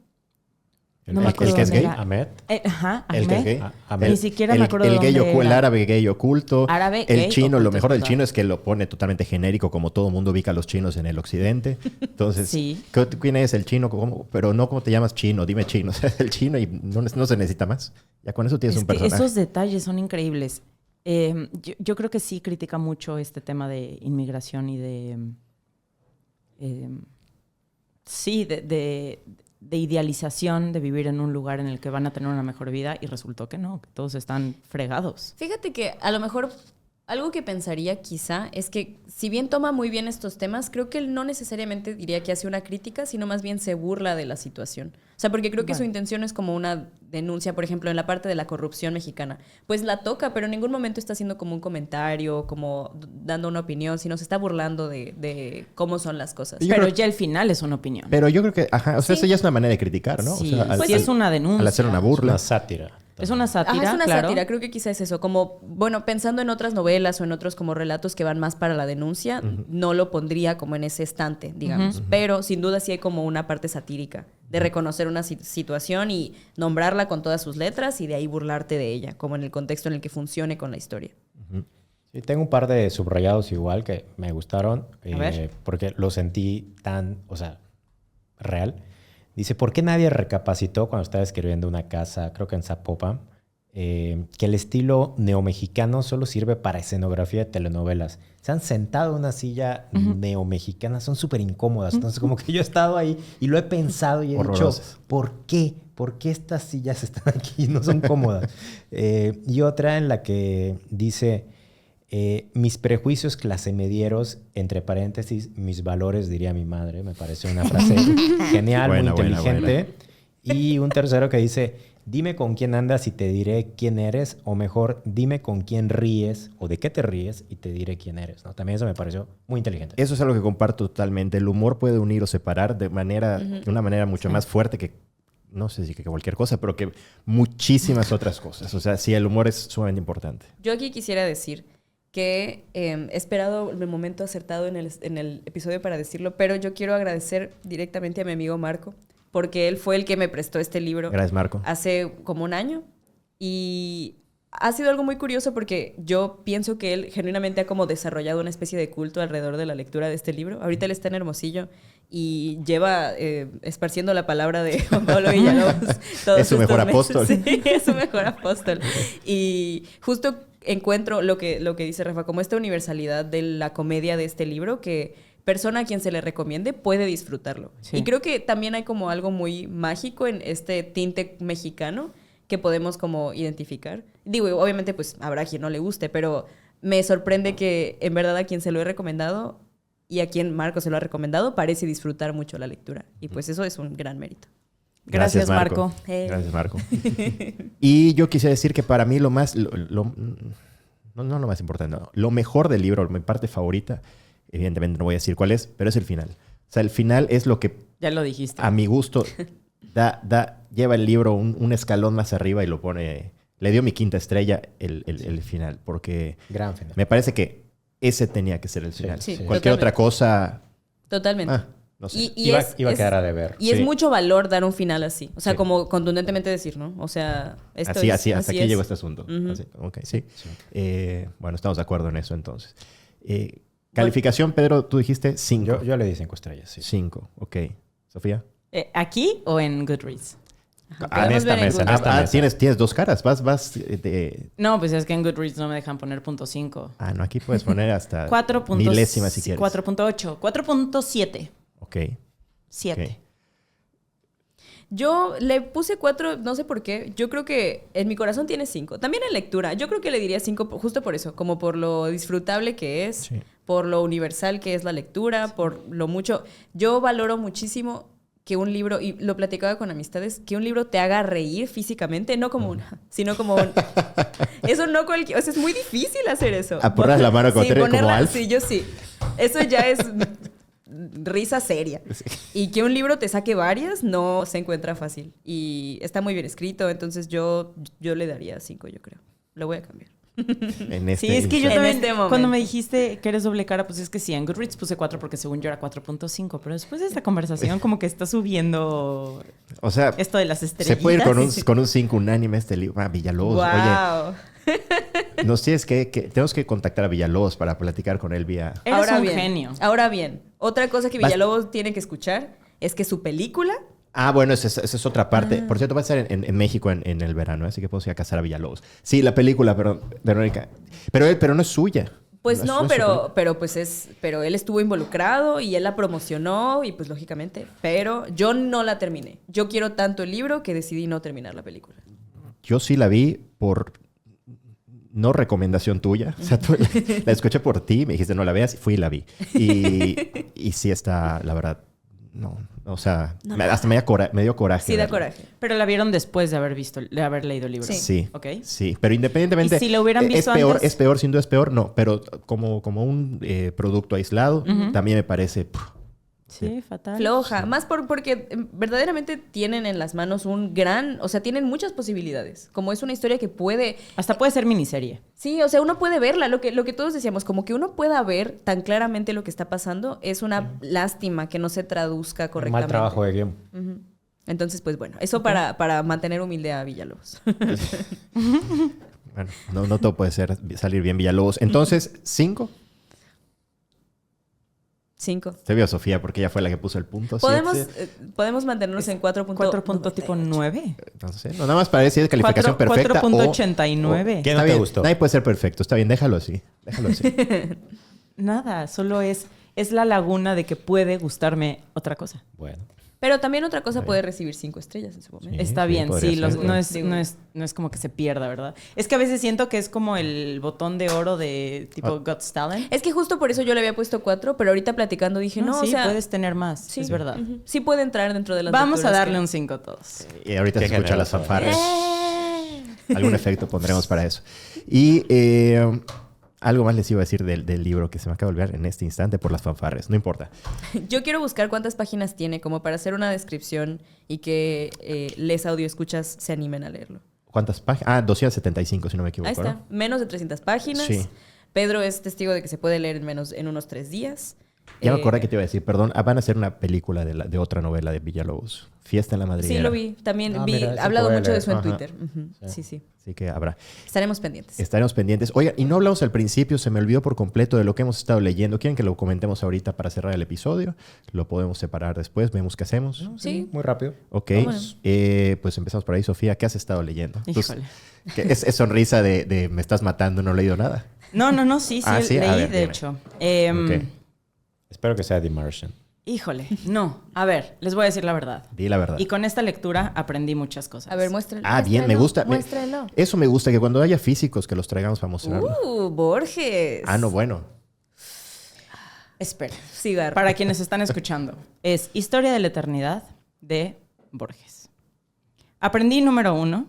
El, No me el acuerdo que es dónde gay, era. Ahmed. Ajá, El que es gay. Ahmed. Ni siquiera me acuerdo el dónde gay era. el árabe gay oculto. Árabe el gay chino, lo oculto, mejor del claro. chino es que lo pone totalmente genérico, como todo mundo ubica a los chinos en el occidente. Entonces, Sí. ¿quién es el chino? ¿Cómo? Pero no cómo te llamas chino, dime chino. O sea, el chino y no se necesita más. Ya con eso tienes Es un que personaje. esos detalles son increíbles. Yo creo que sí critica mucho este tema de inmigración y de... sí, de idealización de vivir en un lugar en el que van a tener una mejor vida y resultó que no, que todos están fregados. Fíjate que a lo mejor algo que pensaría quizá es que si bien toma muy bien estos temas, creo que él no necesariamente diría que hace una crítica, sino más bien se burla de la situación. O sea, porque creo que su intención es como una denuncia, por ejemplo, en la parte de la corrupción mexicana. Pues la toca, pero en ningún momento está haciendo como un comentario, como dando una opinión, sino se está burlando de cómo son las cosas. Yo Pero creo- ya el final es una opinión. Pero yo creo que, ajá, o sea, Sí. eso ya es una manera de criticar, ¿no? Sí, o sea, pues es una denuncia. Al hacer una Es burla. una sátira. Es una sátira, Ajá, es una claro. sátira, creo que quizá es eso, como, bueno, pensando en otras novelas o en otros como relatos que van más para la denuncia, no lo pondría como en ese estante, digamos, pero sin duda sí hay como una parte satírica de reconocer una situación y nombrarla con todas sus letras y de ahí burlarte de ella, como en el contexto en el que funcione con la historia. Sí, tengo un par de subrayados igual que me gustaron, A ver. porque lo sentí tan, o sea, real. Dice, ¿por qué nadie recapacitó cuando estaba escribiendo una casa, creo que en Zapopan, que el estilo neomexicano solo sirve para escenografía de telenovelas? Se han sentado en una silla neomexicana, son súper incómodas. Entonces, como que yo he estado ahí y lo he pensado y he Horrorosas. dicho, ¿por qué? ¿Por qué estas sillas están aquí? No son cómodas. Y otra en la que dice... mis prejuicios clasemedieros, entre paréntesis, mis valores, diría mi madre. Me parece una frase genial, Buena, muy buena, inteligente. Y un tercero que dice, dime con quién andas y te diré quién eres. O mejor, dime con quién ríes o de qué te ríes y te diré quién eres, ¿no? También eso me pareció muy inteligente. Eso es algo que comparto totalmente. El humor puede unir o separar de una manera mucho más fuerte que, no sé si que cualquier cosa, pero que muchísimas otras cosas. O sea, sí, el humor es sumamente importante. Yo aquí quisiera decir que he esperado el momento acertado en el episodio para decirlo, pero yo quiero agradecer directamente a mi amigo Marco, porque él fue el que me prestó este libro Gracias, Marco. hace como un año y ha sido algo muy curioso porque yo pienso que él genuinamente ha como desarrollado una especie de culto alrededor de la lectura de este libro. Ahorita él está en Hermosillo y lleva esparciendo la palabra de Juan Pablo Villalobos. todos Es su mejor estos meses. apóstol. Sí, es su mejor apóstol. Y justo encuentro lo que dice Rafa, como esta universalidad de la comedia de este libro que persona a quien se le recomiende puede disfrutarlo. Sí. Y creo que también hay como algo muy mágico en este tinte mexicano que podemos como identificar. Digo, obviamente pues habrá quien no le guste, pero me sorprende que en verdad a quien se lo he recomendado y a quien Marco se lo ha recomendado parece disfrutar mucho la lectura. Y pues eso es un gran mérito. Gracias, Marco. Gracias, Marco. Y yo quisiera decir que para mí lo más, no lo más importante, no, lo mejor del libro, mi parte favorita, evidentemente no voy a decir cuál es, pero es el final. O sea, el final es lo que Ya lo dijiste. a mi gusto lleva el libro un escalón más arriba y lo pone, le dio mi 5ª estrella el final, porque Gran final. me parece que ese tenía que ser el final. sí, Cualquier totalmente. otra cosa, Totalmente. no sé. Iba a quedar a deber. Y es Sí. mucho valor dar un final así. O sea, Sí. como contundentemente decir, ¿no? O sea, esto Así, es, hasta aquí es. llegó este asunto. Ujú. Así, ok, sí. Bueno, estamos de acuerdo en eso entonces. Calificación, Pedro, tú dijiste 5. Yo le di 5 estrellas, sí. 5, ok. Sofía. ¿Aquí o en Goodreads? Podemos en esta ver en mesa, en Google. esta mesa. Tienes 2 caras. Vas de... No, pues es que en Goodreads no me dejan poner .5. No, aquí puedes poner hasta 4. milésimas si quieres. 4.8. 4.7. Ok. 7. Ok. Yo le puse 4, no sé por qué. Yo creo que en mi corazón tiene 5. También en lectura. Yo creo que le diría 5 justo por eso. Como por lo disfrutable que es, Sí. por lo universal que es la lectura, por lo mucho. Yo valoro muchísimo que un libro, y lo platicaba con amistades, que un libro te haga reír físicamente, no como una, sino como un... Eso no cualquier... O sea, es muy difícil hacer eso. A poner la mano con como Alf. Sí, yo sí. Eso ya es risa seria. Sí. Y que un libro te saque varias no se encuentra fácil. Y está muy bien escrito, entonces yo le daría 5, yo creo. Lo voy a cambiar. Sí, es que yo también, cuando me dijiste que eres doble cara, pues es que sí, en Goodreads puse 4 porque según yo era 4.5, pero después de esta conversación como que está subiendo, o sea, esto de las estrellitas. Se puede ir con un 5 unánime este libro. Ah, Villalobos, wow. Oye, nos tienes tenemos que contactar a Villalobos para platicar con él vía... Eres un genio. Ahora bien, otra cosa que Villalobos tiene que escuchar es que su película... Ah, bueno, esa es otra parte. Por cierto, va a estar en México en el verano, así que puedo ir a cazar a Villalobos. Sí, la película, perdón, Verónica. Pero no es suya. Pues no, pero él estuvo involucrado y él la promocionó y pues lógicamente. Pero yo no la terminé. Yo quiero tanto el libro que decidí no terminar la película. Yo sí la vi por no recomendación tuya. O sea, la escuché por ti, me dijiste no la veas, fui y la vi. Y sí está, la verdad... No, o sea, hasta me dio coraje. Sí, da coraje. Pero la vieron después de haber leído el libro. Sí. ¿Okay? Sí, pero independientemente... ¿Y si lo hubieran visto antes? antes? Es peor, sin duda es peor, no. Pero como un producto aislado, también me parece... Sí, fatal. Floja. Más porque verdaderamente tienen en las manos o sea, tienen muchas posibilidades. Como es una historia que puede... Hasta puede ser miniserie. Sí, o sea, uno puede verla. Lo que todos decíamos, como que uno pueda ver tan claramente lo que está pasando, es una lástima que no se traduzca correctamente. Mal trabajo de guión. Entonces, pues bueno, eso para mantener humilde a Villalobos. Bueno, no todo puede salir bien Villalobos. Entonces, 5. 5. Se vio Sofía porque ella fue la que puso el punto. Podemos mantenernos en 4.9. No sé, no, nada más para decir calificación perfecta. 4.89. ¿Qué no te gustó? Nadie puede ser perfecto. Está bien, déjalo así. Nada, solo es la laguna de que puede gustarme otra cosa. Bueno. Pero también otra cosa puede recibir 5 estrellas en su momento. Sí, está bien, sí. No es como que se pierda, ¿verdad? Es que a veces siento que es como el botón de oro de tipo God's Talent. Es que justo por eso yo le había puesto 4, pero ahorita platicando dije, no, sí, o sea... puedes tener más, sí, es verdad. Sí puede entrar dentro de las Vamos a darle un 5 a todos. Y ahorita se escuchan las fanfarras. Algún efecto pondremos para eso. Y... algo más les iba a decir del libro que se me acaba de olvidar en este instante por las fanfarres. No importa. Yo quiero buscar cuántas páginas tiene como para hacer una descripción y que les audioescuchas se animen a leerlo. ¿Cuántas páginas? 275 si no me equivoco. Ahí está. ¿No? Menos de 300 páginas. Sí. Pedro es testigo de que se puede leer en unos 3 días. Ya me acordé que te iba a decir, perdón. Van a hacer una película de otra novela de Villalobos. Fiesta en la Madriguera. Sí, lo vi. También ha hablado mucho de eso en Twitter. Sí. Así que habrá. Estaremos pendientes. Oiga, y no hablamos al principio, se me olvidó por completo de lo que hemos estado leyendo. ¿Quieren que lo comentemos ahorita para cerrar el episodio? Lo podemos separar después, vemos qué hacemos. No, sí. Muy rápido. Ok, pues empezamos por ahí. Sofía, ¿qué has estado leyendo? Híjole. Es sonrisa de me estás matando, no he leído nada. No, sí, ¿sí? leí, ver, de hecho. Okay. Espero que sea The Martian. Híjole, no. A ver, les voy a decir la verdad. Di la verdad. Y con esta lectura aprendí muchas cosas. A ver, muéstralo. Bien, me gusta. Muéstralo. Eso me gusta, que cuando haya físicos que los traigamos para mostrarlo. Borges. No, bueno. Espera. Cigarro. Para quienes están escuchando, es Historia de la Eternidad de Borges. Aprendí, número 1,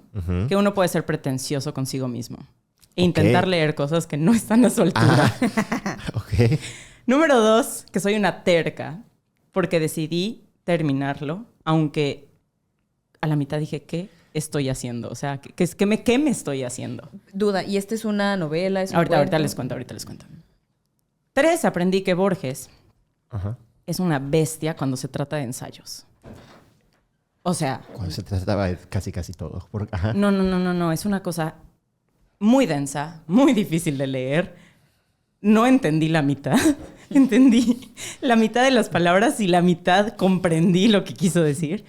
que uno puede ser pretencioso consigo mismo. E intentar leer cosas que no están a su altura. Ok. Número 2, que soy una terca, porque decidí terminarlo, aunque a la mitad dije, ¿qué estoy haciendo? O sea, ¿qué me estoy haciendo? Duda, ¿y esta es una novela? ¿Es un ahorita les cuento. 3, aprendí que Borges es una bestia cuando se trata de ensayos. O sea... Cuando se trataba de casi todo. No. Es una cosa muy densa, muy difícil de leer. No entendí la mitad. Entendí la mitad de las palabras y la mitad comprendí lo que quiso decir.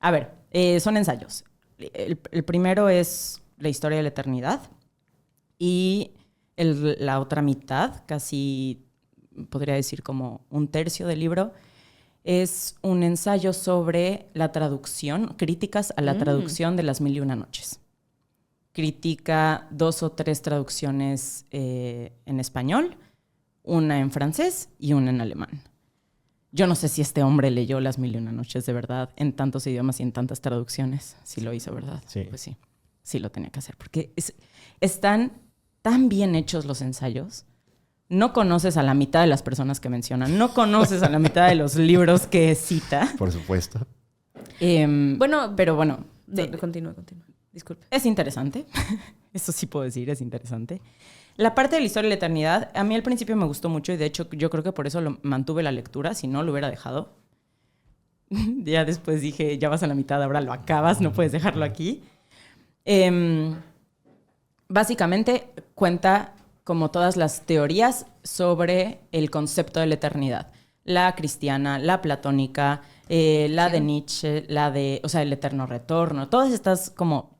A ver, son ensayos. El primero es la historia de la eternidad. Y la otra mitad, casi podría decir como un tercio del libro, es un ensayo sobre la traducción, críticas a la traducción de Las Mil y Una Noches. Critica 2 o 3 traducciones en español, una en francés y una en alemán. Yo no sé si este hombre leyó Las Mil y Una Noches de verdad en tantos idiomas y en tantas traducciones. Si lo hizo, ¿verdad? Sí. Pues sí, sí lo tenía que hacer. Porque están tan bien hechos los ensayos. No conoces a la mitad de las personas que mencionan. No conoces a la mitad de los libros que cita. Por supuesto. Bueno, Pero bueno, continúa. Disculpe. es interesante. Eso sí puedo decir, es interesante. La parte de la historia de la eternidad, a mí al principio me gustó mucho y de hecho yo creo que por eso mantuve la lectura, si no lo hubiera dejado. Ya después dije, ya vas a la mitad, ahora lo acabas, no puedes dejarlo aquí. Básicamente cuenta como todas las teorías sobre el concepto de la eternidad. La cristiana, la platónica, la de Nietzsche, o sea, el eterno retorno. Todas estas como,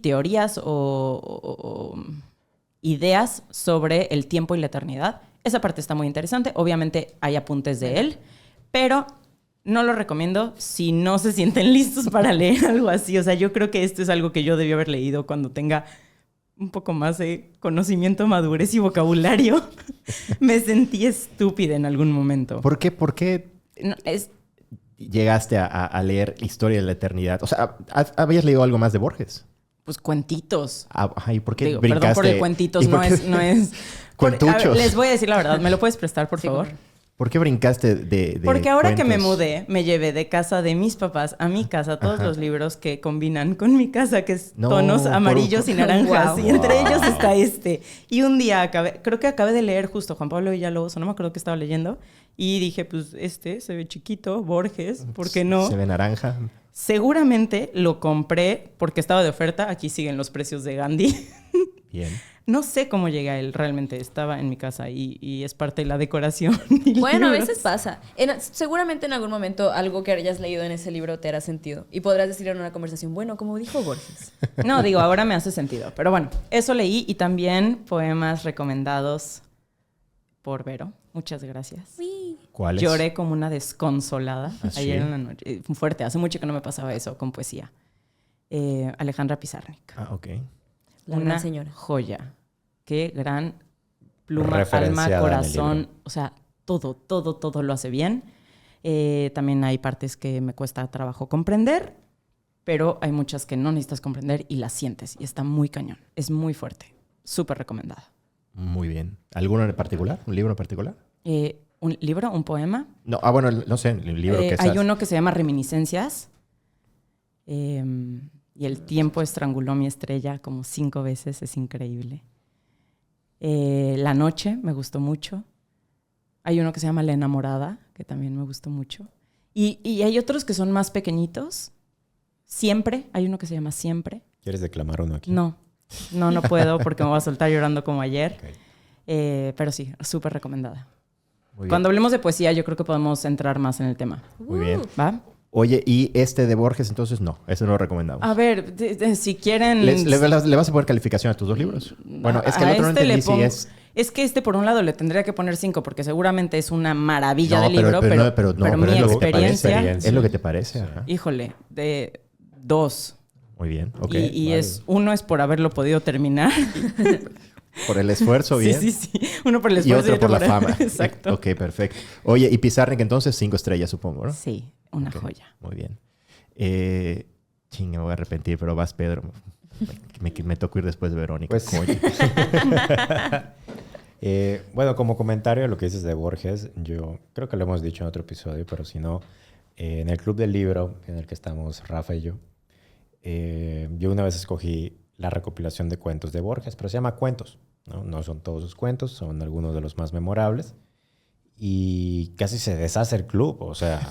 teorías o ideas sobre el tiempo y la eternidad. Esa parte está muy interesante. Obviamente hay apuntes de él, pero no lo recomiendo si no se sienten listos para leer algo así. O sea, yo creo que esto es algo que yo debí haber leído cuando tenga un poco más de conocimiento, madurez y vocabulario. Me sentí estúpida en algún momento. ¿Por qué No, llegaste a leer Historia de la Eternidad? O sea, ¿habías leído algo más de Borges? pues cuentitos. ¿Y por qué Digo, brincaste? perdón por el cuentitos, no es... Cuentuchos. Les voy a decir la verdad. ¿Me lo puedes prestar, por Sí, favor? claro. ¿Por qué brincaste de Porque ahora que me cuentos? mudé, me llevé de casa de mis papás a mi casa todos Ajá. los libros que combinan con mi casa, que es No, tonos amarillos y naranjas. Wow. Y entre ellos está este. Y un día creo que acabé de leer justo Juan Pablo Villalobos, o no me acuerdo qué estaba leyendo. Y dije, pues se ve chiquito, Borges, ¿por qué no? Se ve naranja. Seguramente lo compré porque estaba de oferta. Aquí siguen los precios de Gandhi. Bien. No sé cómo llegué a él, realmente estaba en mi casa y es parte de la decoración. y Bueno, a libros. veces pasa. Seguramente en algún momento algo que hayas leído en ese libro te hará sentido. Y podrás decir en una conversación, bueno, como dijo Borges. No, digo, ahora me hace sentido. Pero bueno, eso leí y también poemas recomendados por Vero. Muchas gracias. Sí. ¿Cuáles? Lloré como una desconsolada ¿Ah, sí? ayer en la noche. Fuerte, hace mucho que no me pasaba eso con poesía. Alejandra Pizarnik. Ah, ok. La una gran señora. joya. Qué gran pluma, Referenciada en alma, el corazón. libro. O sea, todo lo hace bien. También hay partes que me cuesta trabajo comprender, pero hay muchas que no necesitas comprender y las sientes. Y está muy cañón. Es muy fuerte. Súper recomendada. Muy bien. ¿Alguno en particular? ¿Un libro en particular? ¿Un libro? ¿Un poema? No, bueno, no sé, el libro que Hay uno que se llama Reminiscencias. Y el tiempo estranguló mi estrella como 5 veces. Es increíble. La noche me gustó mucho. Hay uno que se llama La enamorada, que también me gustó mucho. Y hay otros que son más pequeñitos. Siempre. Hay uno que se llama Siempre. ¿Quieres declamar uno aquí? No puedo porque me voy a soltar llorando como ayer. Ok. Pero sí, súper recomendada. Muy bien. Cuando hablemos de poesía, yo creo que podemos entrar más en el tema. Muy bien. ¿Va? Oye, ¿y este de Borges entonces no? Ese no lo recomendamos. A ver, si quieren... ¿Le vas a poner calificación a tus dos libros? Bueno, es que el a otro no este le entendí si pongo- es... Es que por un lado, le tendría que poner 5 porque seguramente es una maravilla de No, libro, pero mi es lo que te experiencia... parece. Es lo que te parece. Ajá. Híjole, de 2. Muy bien, ok. Y vale. uno es por haberlo podido terminar. Por el esfuerzo, bien. Sí. Uno por el Y esfuerzo otro por la fama. Exacto. Ok, perfecto. Oye, y Pizarnik entonces 5 estrellas, supongo, ¿no? Sí, una Ok, joya. Muy bien. Me voy a arrepentir, pero vas, Pedro. Me tocó ir después de Verónica. Pues Coño. Bueno, como comentario a lo que dices de Borges, yo creo que lo hemos dicho en otro episodio, pero si no, en el club del libro en el que estamos Rafa y yo una vez escogí la recopilación de cuentos de Borges, pero se llama Cuentos, ¿no? No son todos sus cuentos, son algunos de los más memorables. Y casi se deshace el club, o sea,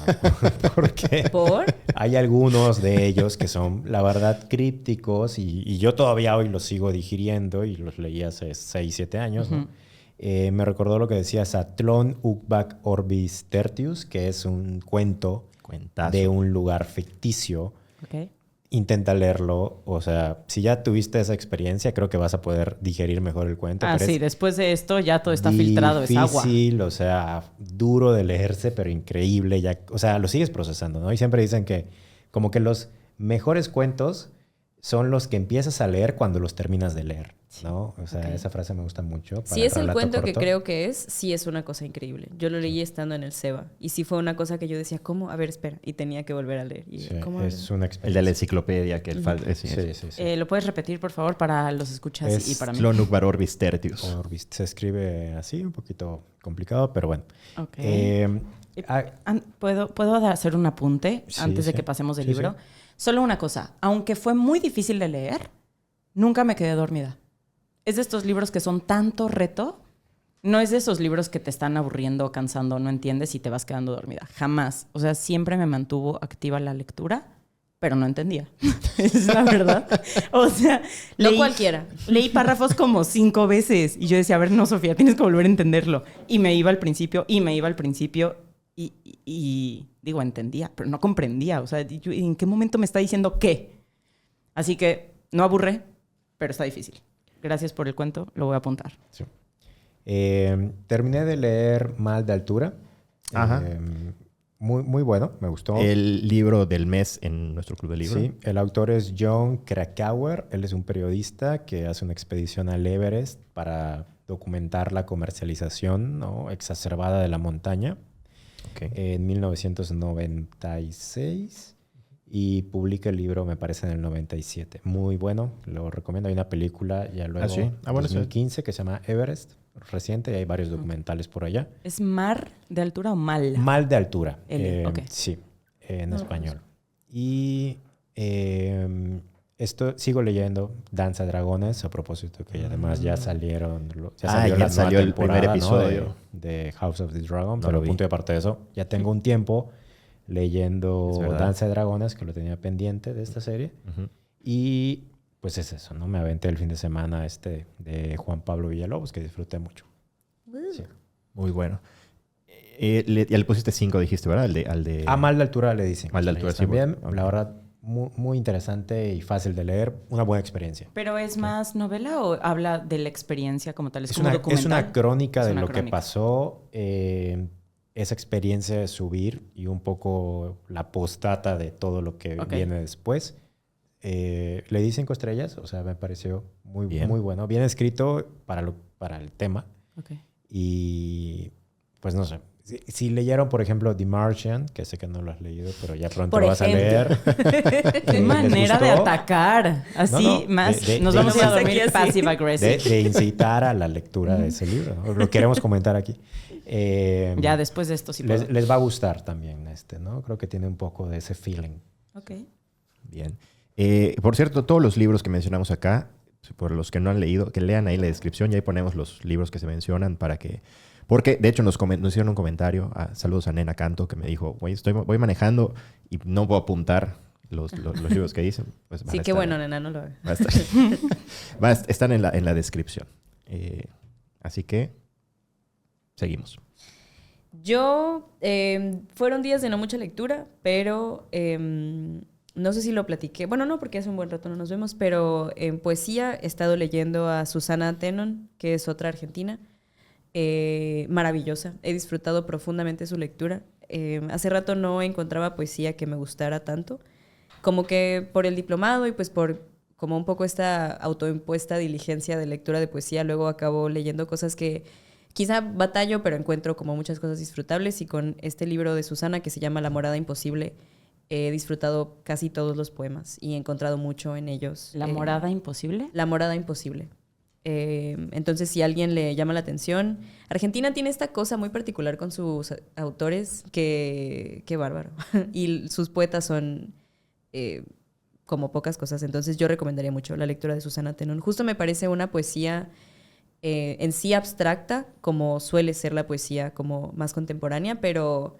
porque ¿Por? hay algunos de ellos que son, la verdad, crípticos y yo todavía hoy los sigo digiriendo y los leí hace 6, 7 años, ¿no? Ujú. Me recordó lo que decía Satlon Ukbak Orbis Tertius, que es un cuento Cuentazo. de un lugar ficticio. Ok. Intenta leerlo, o sea, si ya tuviste esa experiencia, creo que vas a poder digerir mejor el cuento. Ah, pero sí, es después de esto ya todo está filtrado, es agua. difícil, o sea, duro de leerse, pero increíble. Ya, o sea, lo sigues procesando, ¿no? Y siempre dicen que como que los mejores cuentos son los que empiezas a leer cuando los terminas de leer, ¿no? O sea, Ok. esa frase me gusta mucho. para Si es el relato cuento que corto. creo que es, sí es una cosa increíble. Yo lo leí estando en el SEBA. Y sí fue una cosa que yo decía, ¿cómo? A ver, espera. Y tenía que volver a leer. Y, Sí, ¿cómo? es una El experiencia. de la enciclopedia que sí. Sí. ¿Lo puedes repetir, por favor, para los escuchas Es y para mí? Clonuk Orbis Tertius. Orbis. Se escribe así, un poquito complicado, pero bueno. Ok. Ah, ¿Puedo hacer un apunte Sí, antes de sí. que pasemos del Sí, libro? sí. Solo una cosa. Aunque fue muy difícil de leer, nunca me quedé dormida. Es de estos libros que son tanto reto. No es de esos libros que te están aburriendo, cansando, no entiendes y te vas quedando dormida. Jamás. O sea, siempre me mantuvo activa la lectura, pero no entendía. Es la verdad. O sea, No cualquiera. Leí párrafos como 5 veces y yo decía, a ver, no, Sofía, tienes que volver a entenderlo. Y me iba al principio y digo, entendía, pero no comprendía. O sea, ¿en qué momento me está diciendo qué? Así que no aburre, pero está difícil. Gracias por el cuento, lo voy a apuntar. sí. Terminé de leer Mal de Altura. Ajá. Muy bueno, me gustó. El libro del mes en nuestro club de libros. Sí, el autor es John Krakauer. Él es un periodista que hace una expedición al Everest para documentar la comercialización, ¿no?, exacerbada de la montaña Ok. en 1996 y publica el libro, me parece, en el 97. Muy bueno, lo recomiendo. Hay una película ya luego, ¿Ah, sí? Bueno, 2015, que se llama Everest, reciente, y hay varios documentales por allá. ¿Es mar de altura o mal? Mal de Altura. Ok. Sí, en No, español. Y esto sigo leyendo Danza de Dragones, a propósito que además ya salieron, ya salió ya la nueva salió el primer temporada, ¿no?, episodio. de House of the Dragon, No pero lo vi. punto y aparte de eso, ya tengo un tiempo Es leyendo verdad. Danza de Dragones, que lo tenía pendiente de esta serie. Ujú. Y pues es eso, ¿no? Me aventé el fin de semana de Juan Pablo Villalobos, que disfruté mucho. Sí. Muy bueno. Ya le pusiste 5, dijiste, ¿verdad? Al de... A Mal de Altura le dicen. Mal de Altura, sí, También, bueno, ok. la verdad, muy interesante y fácil de leer. Una buena experiencia. ¿Pero es más novela o habla de la experiencia como tal? ¿Es Es como una documental? crónica Es de una lo que crónica. pasó, esa experiencia de subir y un poco la postdata de todo lo que Ok. viene después. Le di 5 estrellas, o sea, me pareció Bien. muy bueno. Bien escrito para el tema. Ok. Y pues no sé. Si leyeron, por ejemplo, The Martian, que sé que no lo has leído, pero ya pronto Por lo vas a leer. ejemplo. Qué ¿Les manera de gustó? atacar. Así, No, más. Nos de- vamos a ir a de- dormir aquí así. passive aggressive. De incitar a la lectura de ese libro, ¿no? Lo queremos comentar aquí. Ya después de esto sí puedo. les va a gustar también ¿no? Creo que tiene un poco de ese feeling. Ok. Bien. Por cierto, todos los libros que mencionamos acá, por los que no han leído, que lean ahí la descripción y ahí ponemos los libros que se mencionan para que... Porque, de hecho, nos hicieron un comentario, saludos a Nena Canto, que me dijo, güey, voy manejando y no puedo apuntar los libros que dicen. Pues van Sí, a qué estar- bueno, nena, no lo hagas. va a estar- están en la descripción. Así que, seguimos. Yo, fueron días de no mucha lectura, pero no sé si lo platiqué. Bueno, no, porque hace un buen rato no nos vemos, pero en poesía he estado leyendo a Susana Tenon, que es otra argentina. Maravillosa. He disfrutado profundamente su lectura. Hace rato no encontraba poesía que me gustara tanto. Como que por el diplomado y pues por como un poco esta autoimpuesta diligencia de lectura de poesía, luego acabo leyendo cosas que quizá batallo, pero encuentro como muchas cosas disfrutables. Y con este libro de Susana que se llama La morada imposible, he disfrutado casi todos los poemas y he encontrado mucho en ellos. ¿La morada imposible? La morada imposible. Entonces, si a alguien le llama la atención, Argentina tiene esta cosa muy particular con sus autores que bárbaro. Y sus poetas son como pocas cosas. Entonces, yo recomendaría mucho la lectura de Susana Tenon. Justo me parece una poesía en sí abstracta, como suele ser la poesía como más contemporánea, pero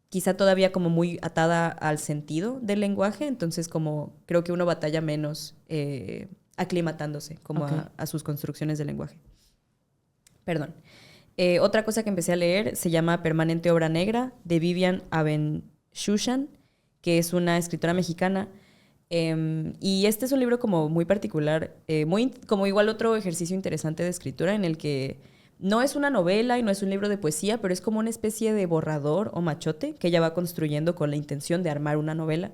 quizá todavía como muy atada al sentido del lenguaje. Entonces, como creo que uno batalla menos aclimatándose como Ok. a sus construcciones del lenguaje. Perdón. Otra cosa que empecé a leer se llama Permanente Obra Negra, de Vivian Abenshushan, que es una escritora mexicana. Y este es un libro como muy particular, muy, como igual otro ejercicio interesante de escritura en el que no es una novela y no es un libro de poesía, pero es como una especie de borrador o machote que ella va construyendo con la intención de armar una novela.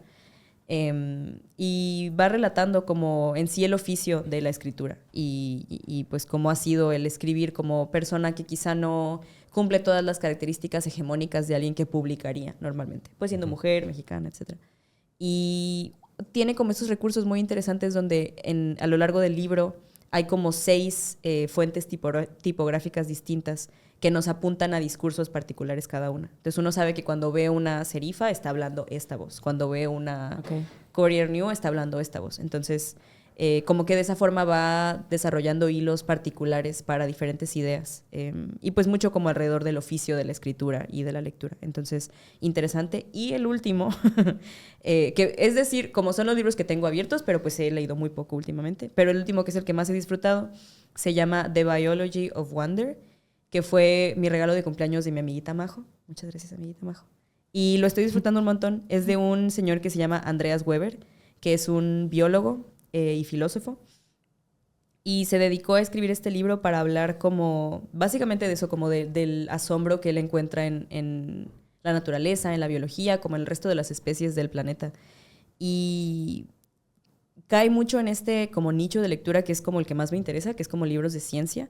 Y va relatando como en sí el oficio de la escritura y pues cómo ha sido el escribir como persona que quizá no cumple todas las características hegemónicas de alguien que publicaría normalmente, pues siendo mujer, mexicana, etc. Y tiene como estos recursos muy interesantes donde a lo largo del libro hay como 6 fuentes tipográficas distintas que nos apuntan a discursos particulares cada una. Entonces uno sabe que cuando ve una serifa está hablando esta voz. Cuando ve una Courier New está hablando esta voz. Entonces como que de esa forma va desarrollando hilos particulares para diferentes ideas. Y pues mucho como alrededor del oficio de la escritura y de la lectura. Entonces, interesante. Y el último, que es decir, como son los libros que tengo abiertos, pero pues he leído muy poco últimamente. Pero el último, que es el que más he disfrutado, se llama The Biology of Wonder, que fue mi regalo de cumpleaños de mi amiguita Majo. Muchas gracias, amiguita Majo. Y lo estoy disfrutando un montón. Es de un señor que se llama Andreas Weber, que es un biólogo y filósofo. Y se dedicó a escribir este libro para hablar como, básicamente de eso, como del asombro que él encuentra en la naturaleza, en la biología, como en el resto de las especies del planeta. Y cae mucho en este como nicho de lectura que es como el que más me interesa, que es como libros de ciencia,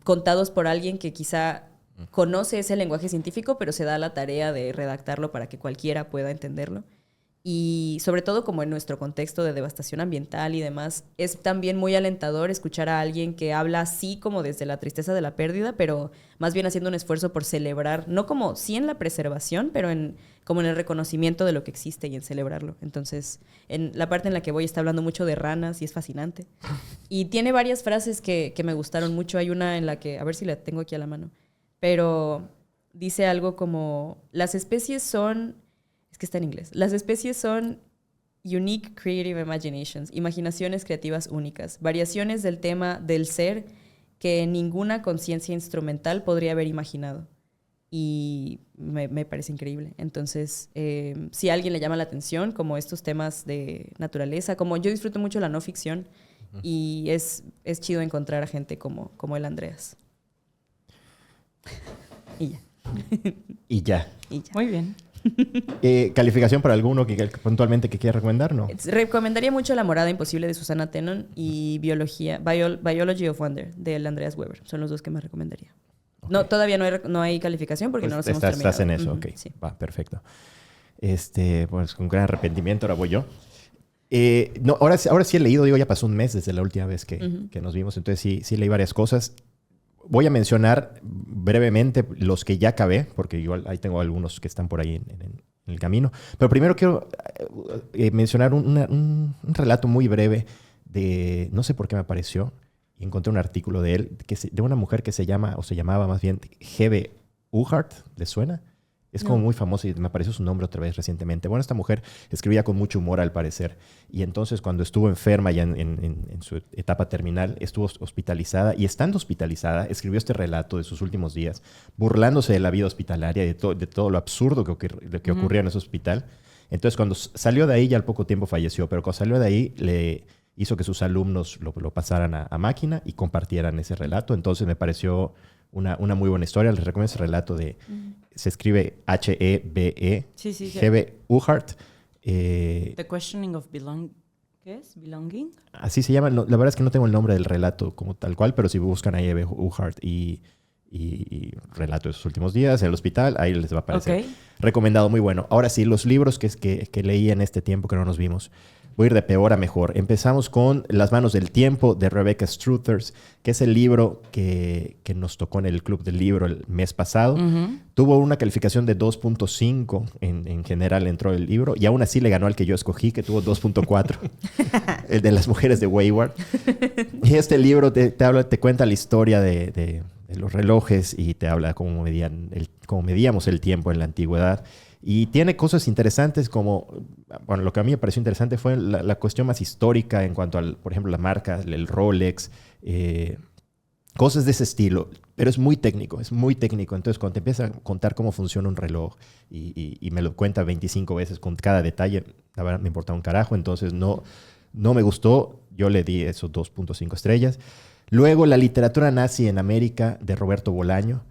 contados por alguien que quizá conoce ese lenguaje científico, pero se da la tarea de redactarlo para que cualquiera pueda entenderlo. Y sobre todo como en nuestro contexto de devastación ambiental y demás, es también muy alentador escuchar a alguien que habla así como desde la tristeza de la pérdida, pero más bien haciendo un esfuerzo por celebrar, no como sí en la preservación, pero como en el reconocimiento de lo que existe y en celebrarlo. Entonces, en la parte en la que voy está hablando mucho de ranas y es fascinante. Y tiene varias frases que me gustaron mucho. Hay una en la que, a ver si la tengo aquí a la mano, pero dice algo como, las especies son... Es que está en inglés. Las especies son unique creative imaginations, imaginaciones creativas únicas, variaciones del tema del ser que ninguna conciencia instrumental podría haber imaginado. Y me parece increíble. Entonces, si a alguien le llama la atención, como estos temas de naturaleza, como yo disfruto mucho la no ficción, y es chido encontrar a gente como el Andreas. Y ya. Y ya. Y ya. Muy bien. ¿Calificación para alguno que puntualmente que quiera recomendar? ¿No? Recomendaría mucho La morada imposible de Susana Tennant y Biology of Wonder de Andreas Weber. Son los dos que más recomendaría. Okay. No, todavía no hay calificación porque pues no los hemos terminado. Estás en eso, ok. Sí. Va, perfecto. Pues con gran arrepentimiento ahora voy yo. No, ahora sí he leído, ya pasó un mes desde la última vez que nos vimos, entonces sí leí varias cosas. Voy a mencionar brevemente los que ya acabé, porque igual ahí tengo algunos que están por ahí en el camino. Pero primero quiero mencionar un relato muy breve de... No sé por qué me apareció. Y encontré un artículo de él, de una mujer que se llamaba más bien Hebe Uhart. ¿Le suena? Es como muy famosa y me apareció su nombre otra vez recientemente. Bueno, esta mujer escribía con mucho humor al parecer. Y entonces cuando estuvo enferma ya en su etapa terminal, estuvo hospitalizada. Y estando hospitalizada, escribió este relato de sus últimos días, burlándose de la vida hospitalaria y de todo lo absurdo que ocurría en ese hospital. Entonces cuando salió de ahí, ya al poco tiempo falleció. Pero cuando salió de ahí, le hizo que sus alumnos lo pasaran a máquina y compartieran ese relato. Entonces me pareció una muy buena historia. Les recomiendo ese relato de... Se escribe H-E-B-E. Sí. Hebe Uhart. The Questioning of Belonging. ¿Qué es? ¿Belonging? Así se llama. No, la verdad es que no tengo el nombre del relato como tal cual, pero si buscan ahí Hebe Uhart y relato de sus últimos días en el hospital, ahí les va a aparecer. Okay. Recomendado, muy bueno. Ahora sí, los libros que leí en este tiempo que no nos vimos. Voy a ir de peor a mejor. Empezamos con Las manos del tiempo de Rebecca Struthers, que es el libro que nos tocó en el Club del Libro el mes pasado. Tuvo una calificación de 2.5 en general entró el libro y aún así le ganó al que yo escogí, que tuvo 2.4, el de Las mujeres de Wayward. Y este libro te cuenta la historia de los relojes y te habla cómo medíamos el tiempo en la antigüedad. Y tiene cosas interesantes como, bueno, lo que a mí me pareció interesante fue la cuestión más histórica en cuanto al, por ejemplo, la marca, el Rolex, cosas de ese estilo. Pero es muy técnico. Entonces, cuando te empieza a contar cómo funciona un reloj y me lo cuenta 25 veces con cada detalle, la verdad me importa un carajo. Entonces, no me gustó. Yo le di esos 2.5 estrellas. Luego, La literatura nazi en América de Roberto Bolaño.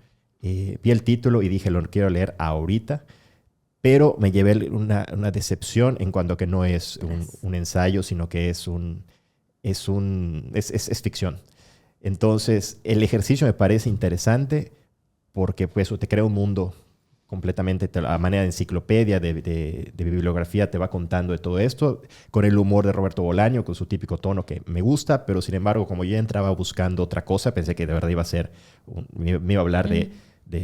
Vi el título y dije, lo quiero leer ahorita. pero me llevé una decepción en cuanto a que no es un ensayo, sino que es ficción. Entonces, el ejercicio me parece interesante porque pues, te crea un mundo completamente a manera de enciclopedia, de bibliografía, te va contando de todo esto, con el humor de Roberto Bolaño, con su típico tono que me gusta, pero sin embargo, como yo entraba buscando otra cosa, pensé que de verdad iba a ser, me iba a hablar de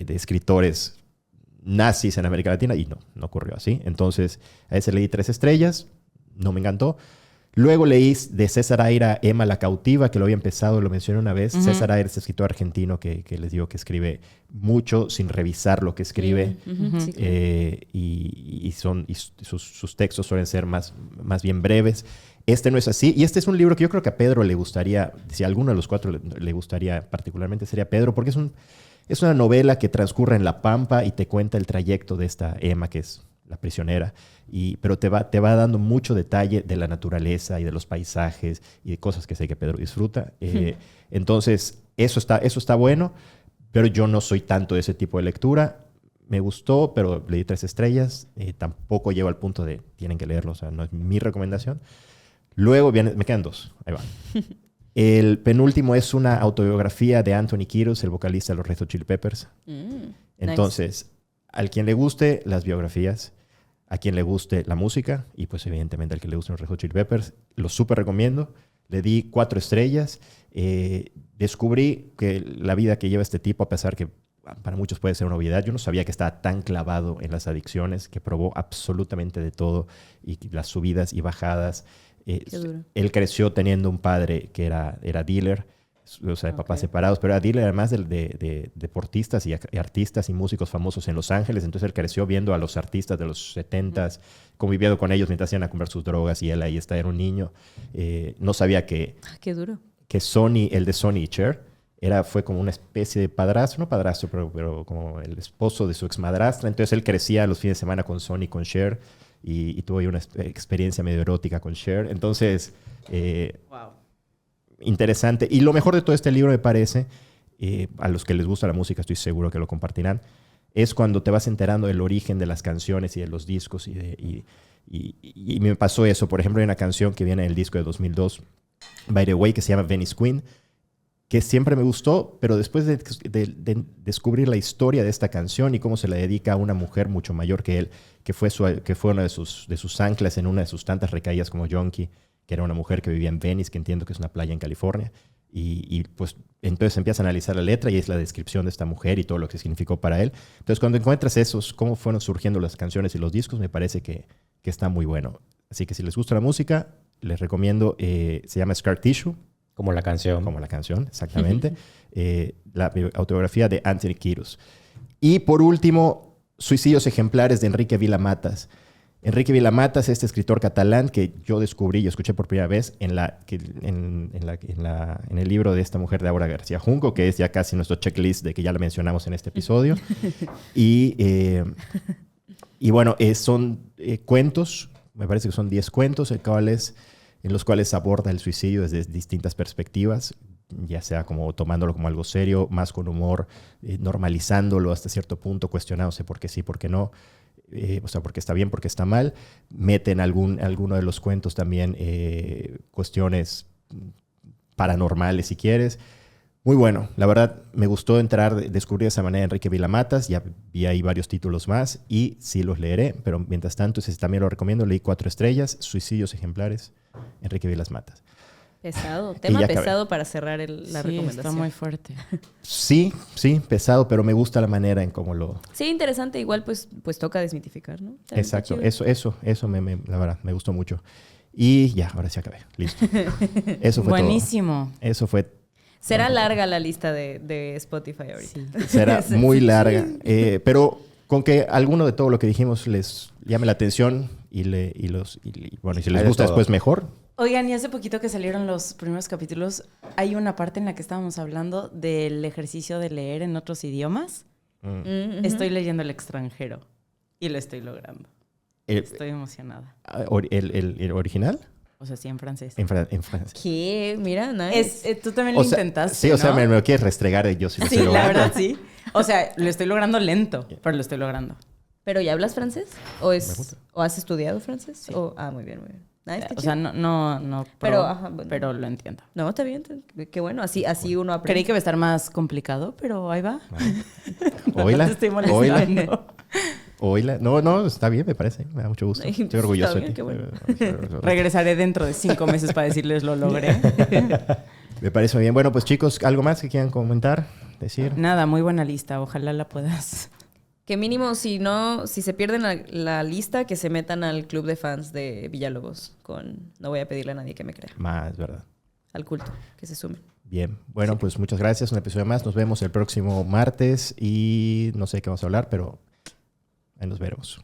escritores nazis en América Latina, y no ocurrió así. Entonces, a ese leí 3 estrellas, no me encantó. Luego leí de César Aira, Emma la cautiva, que lo había empezado, lo mencioné una vez. César Aira es escritor argentino que les digo que escribe mucho sin revisar lo que escribe. Sí, claro. Sus textos suelen ser más bien breves. Este no es así. Y este es un libro que yo creo que a Pedro le gustaría, si a alguno de los 4 le gustaría particularmente, sería Pedro, porque es una novela que transcurre en La Pampa y te cuenta el trayecto de esta Emma, que es la prisionera, pero te va dando mucho detalle de la naturaleza y de los paisajes y de cosas que sé que Pedro disfruta. Entonces, eso está bueno, pero yo no soy tanto de ese tipo de lectura. Me gustó, pero le di 3 estrellas. Tampoco llego al punto de tienen que leerlo, o sea, no es mi recomendación. Luego me quedan 2, ahí va. El penúltimo es una autobiografía de Anthony Kiedis, el vocalista de los Red Hot Chili Peppers. Entonces, al quien le guste las biografías, a quien le guste la música, y pues evidentemente al que le gusten los Red Hot Chili Peppers, lo súper recomiendo. Le di 4 estrellas. Descubrí que la vida que lleva este tipo, a pesar que para muchos puede ser una obviedad, yo no sabía que estaba tan clavado en las adicciones, que probó absolutamente de todo, y las subidas y bajadas. Él creció teniendo un padre que era dealer, o sea, de papás separados, pero era dealer además de deportistas y artistas y músicos famosos en Los Ángeles. Entonces él creció viendo a los artistas de los 70s, conviviendo con ellos mientras iban a comprar sus drogas, y él ahí era un niño. No sabía que Sonny, el de Sonny y Cher, fue como una especie de padrastro, no padrastro, pero como el esposo de su exmadrastra. Entonces él crecía los fines de semana con Sonny, con Cher, y tuvo ahí una experiencia medio erótica con Cher. Entonces, interesante. Y lo mejor de todo este libro, me parece, a los que les gusta la música, estoy seguro que lo compartirán, es cuando te vas enterando del origen de las canciones y de los discos. Y me pasó eso. Por ejemplo, hay una canción que viene del disco de 2002, By the Way, que se llama Venice Queen, que siempre me gustó, pero después de descubrir la historia de esta canción y cómo se la dedica a una mujer mucho mayor que él, que fue una de sus anclas en una de sus tantas recaídas como Yonki, que era una mujer que vivía en Venice, que entiendo que es una playa en California, y pues entonces empieza a analizar la letra y es la descripción de esta mujer y todo lo que significó para él. Entonces cuando encuentras cómo fueron surgiendo las canciones y los discos, me parece que está muy bueno. Así que si les gusta la música, les recomiendo, se llama Scar Tissue. Como la canción. Como la canción, exactamente. La autobiografía de Anthony Kiedis. Y por último, Suicidios ejemplares de Enrique Vila-Matas. Enrique Vila-Matas, este escritor catalán que yo descubrí y escuché por primera vez en el libro de esta mujer de Aura García Junco, que es ya casi nuestro checklist de que ya lo mencionamos en este episodio. Y bueno, son cuentos, me parece que son 10 cuentos, en los cuales aborda el suicidio desde distintas perspectivas, ya sea como tomándolo como algo serio, más con humor, normalizándolo hasta cierto punto, cuestionándose por qué sí, por qué no, o sea, por qué está bien, por qué está mal. Mete en alguno de los cuentos también cuestiones paranormales, si quieres. Muy bueno, la verdad me gustó descubrir de esa manera a Enrique Vila-Matas. Ya vi ahí varios títulos más y sí los leeré, pero mientras tanto también lo recomiendo. Leí 4 estrellas, Suicidios ejemplares, Enrique Vila-Matas. Pesado, tema pesado para cerrar la recomendación. Está muy fuerte. Sí, pesado, pero me gusta la manera en cómo lo... Sí, interesante, igual pues toca desmitificar, ¿no? Exacto, eso la verdad, me gustó mucho. Y ya, ahora sí acabé, listo. Eso fue buenísimo. Todo. Eso fue... Será larga la lista de Spotify ahorita. Sí. Será muy larga, pero con que alguno de todo lo que dijimos les llame la atención y bueno, y si les gusta después mejor. Oigan, y hace poquito que salieron los primeros capítulos, hay una parte en la que estábamos hablando del ejercicio de leer en otros idiomas. Estoy leyendo El extranjero y lo estoy logrando. Estoy emocionada. ¿El original? O sea, sí, en francés. En francés. ¿Qué? Mira, nice. Tú también lo intentaste, sí, o sea, ¿no? me lo quieres restregar yo sí lo estoy logrando. La verdad, sí. O sea, lo estoy logrando lento, pero lo estoy logrando. ¿Pero ya hablas francés? ¿O, Me gusta. ¿o has estudiado francés? Sí. Muy bien, muy bien. Ah, está O chido. sea, no Pero, pro, ajá, bueno. pero lo entiendo. No, está bien. Qué bueno. Así uno aprende. Creí que iba a estar más complicado, pero ahí va. Oíla. Te estoy Oíla. molestando. Oíla. No, está bien, me parece. Me da mucho gusto. Ay, Estoy está orgulloso de bien, ti. qué bueno. Regresaré dentro de 5 meses para decirles lo logré. Me parece muy bien. Bueno, pues chicos, ¿algo más que quieran comentar? Decir. Nada, muy buena lista. Ojalá la puedas. Que mínimo, si se pierden la lista, que se metan al club de fans de Villalobos con No voy a pedirle a nadie que me crea. Más, ¿verdad? Al culto, que se sumen. Bien. Bueno, pues muchas gracias. Un episodio más. Nos vemos el próximo martes y no sé qué vamos a hablar, pero ahí nos veremos.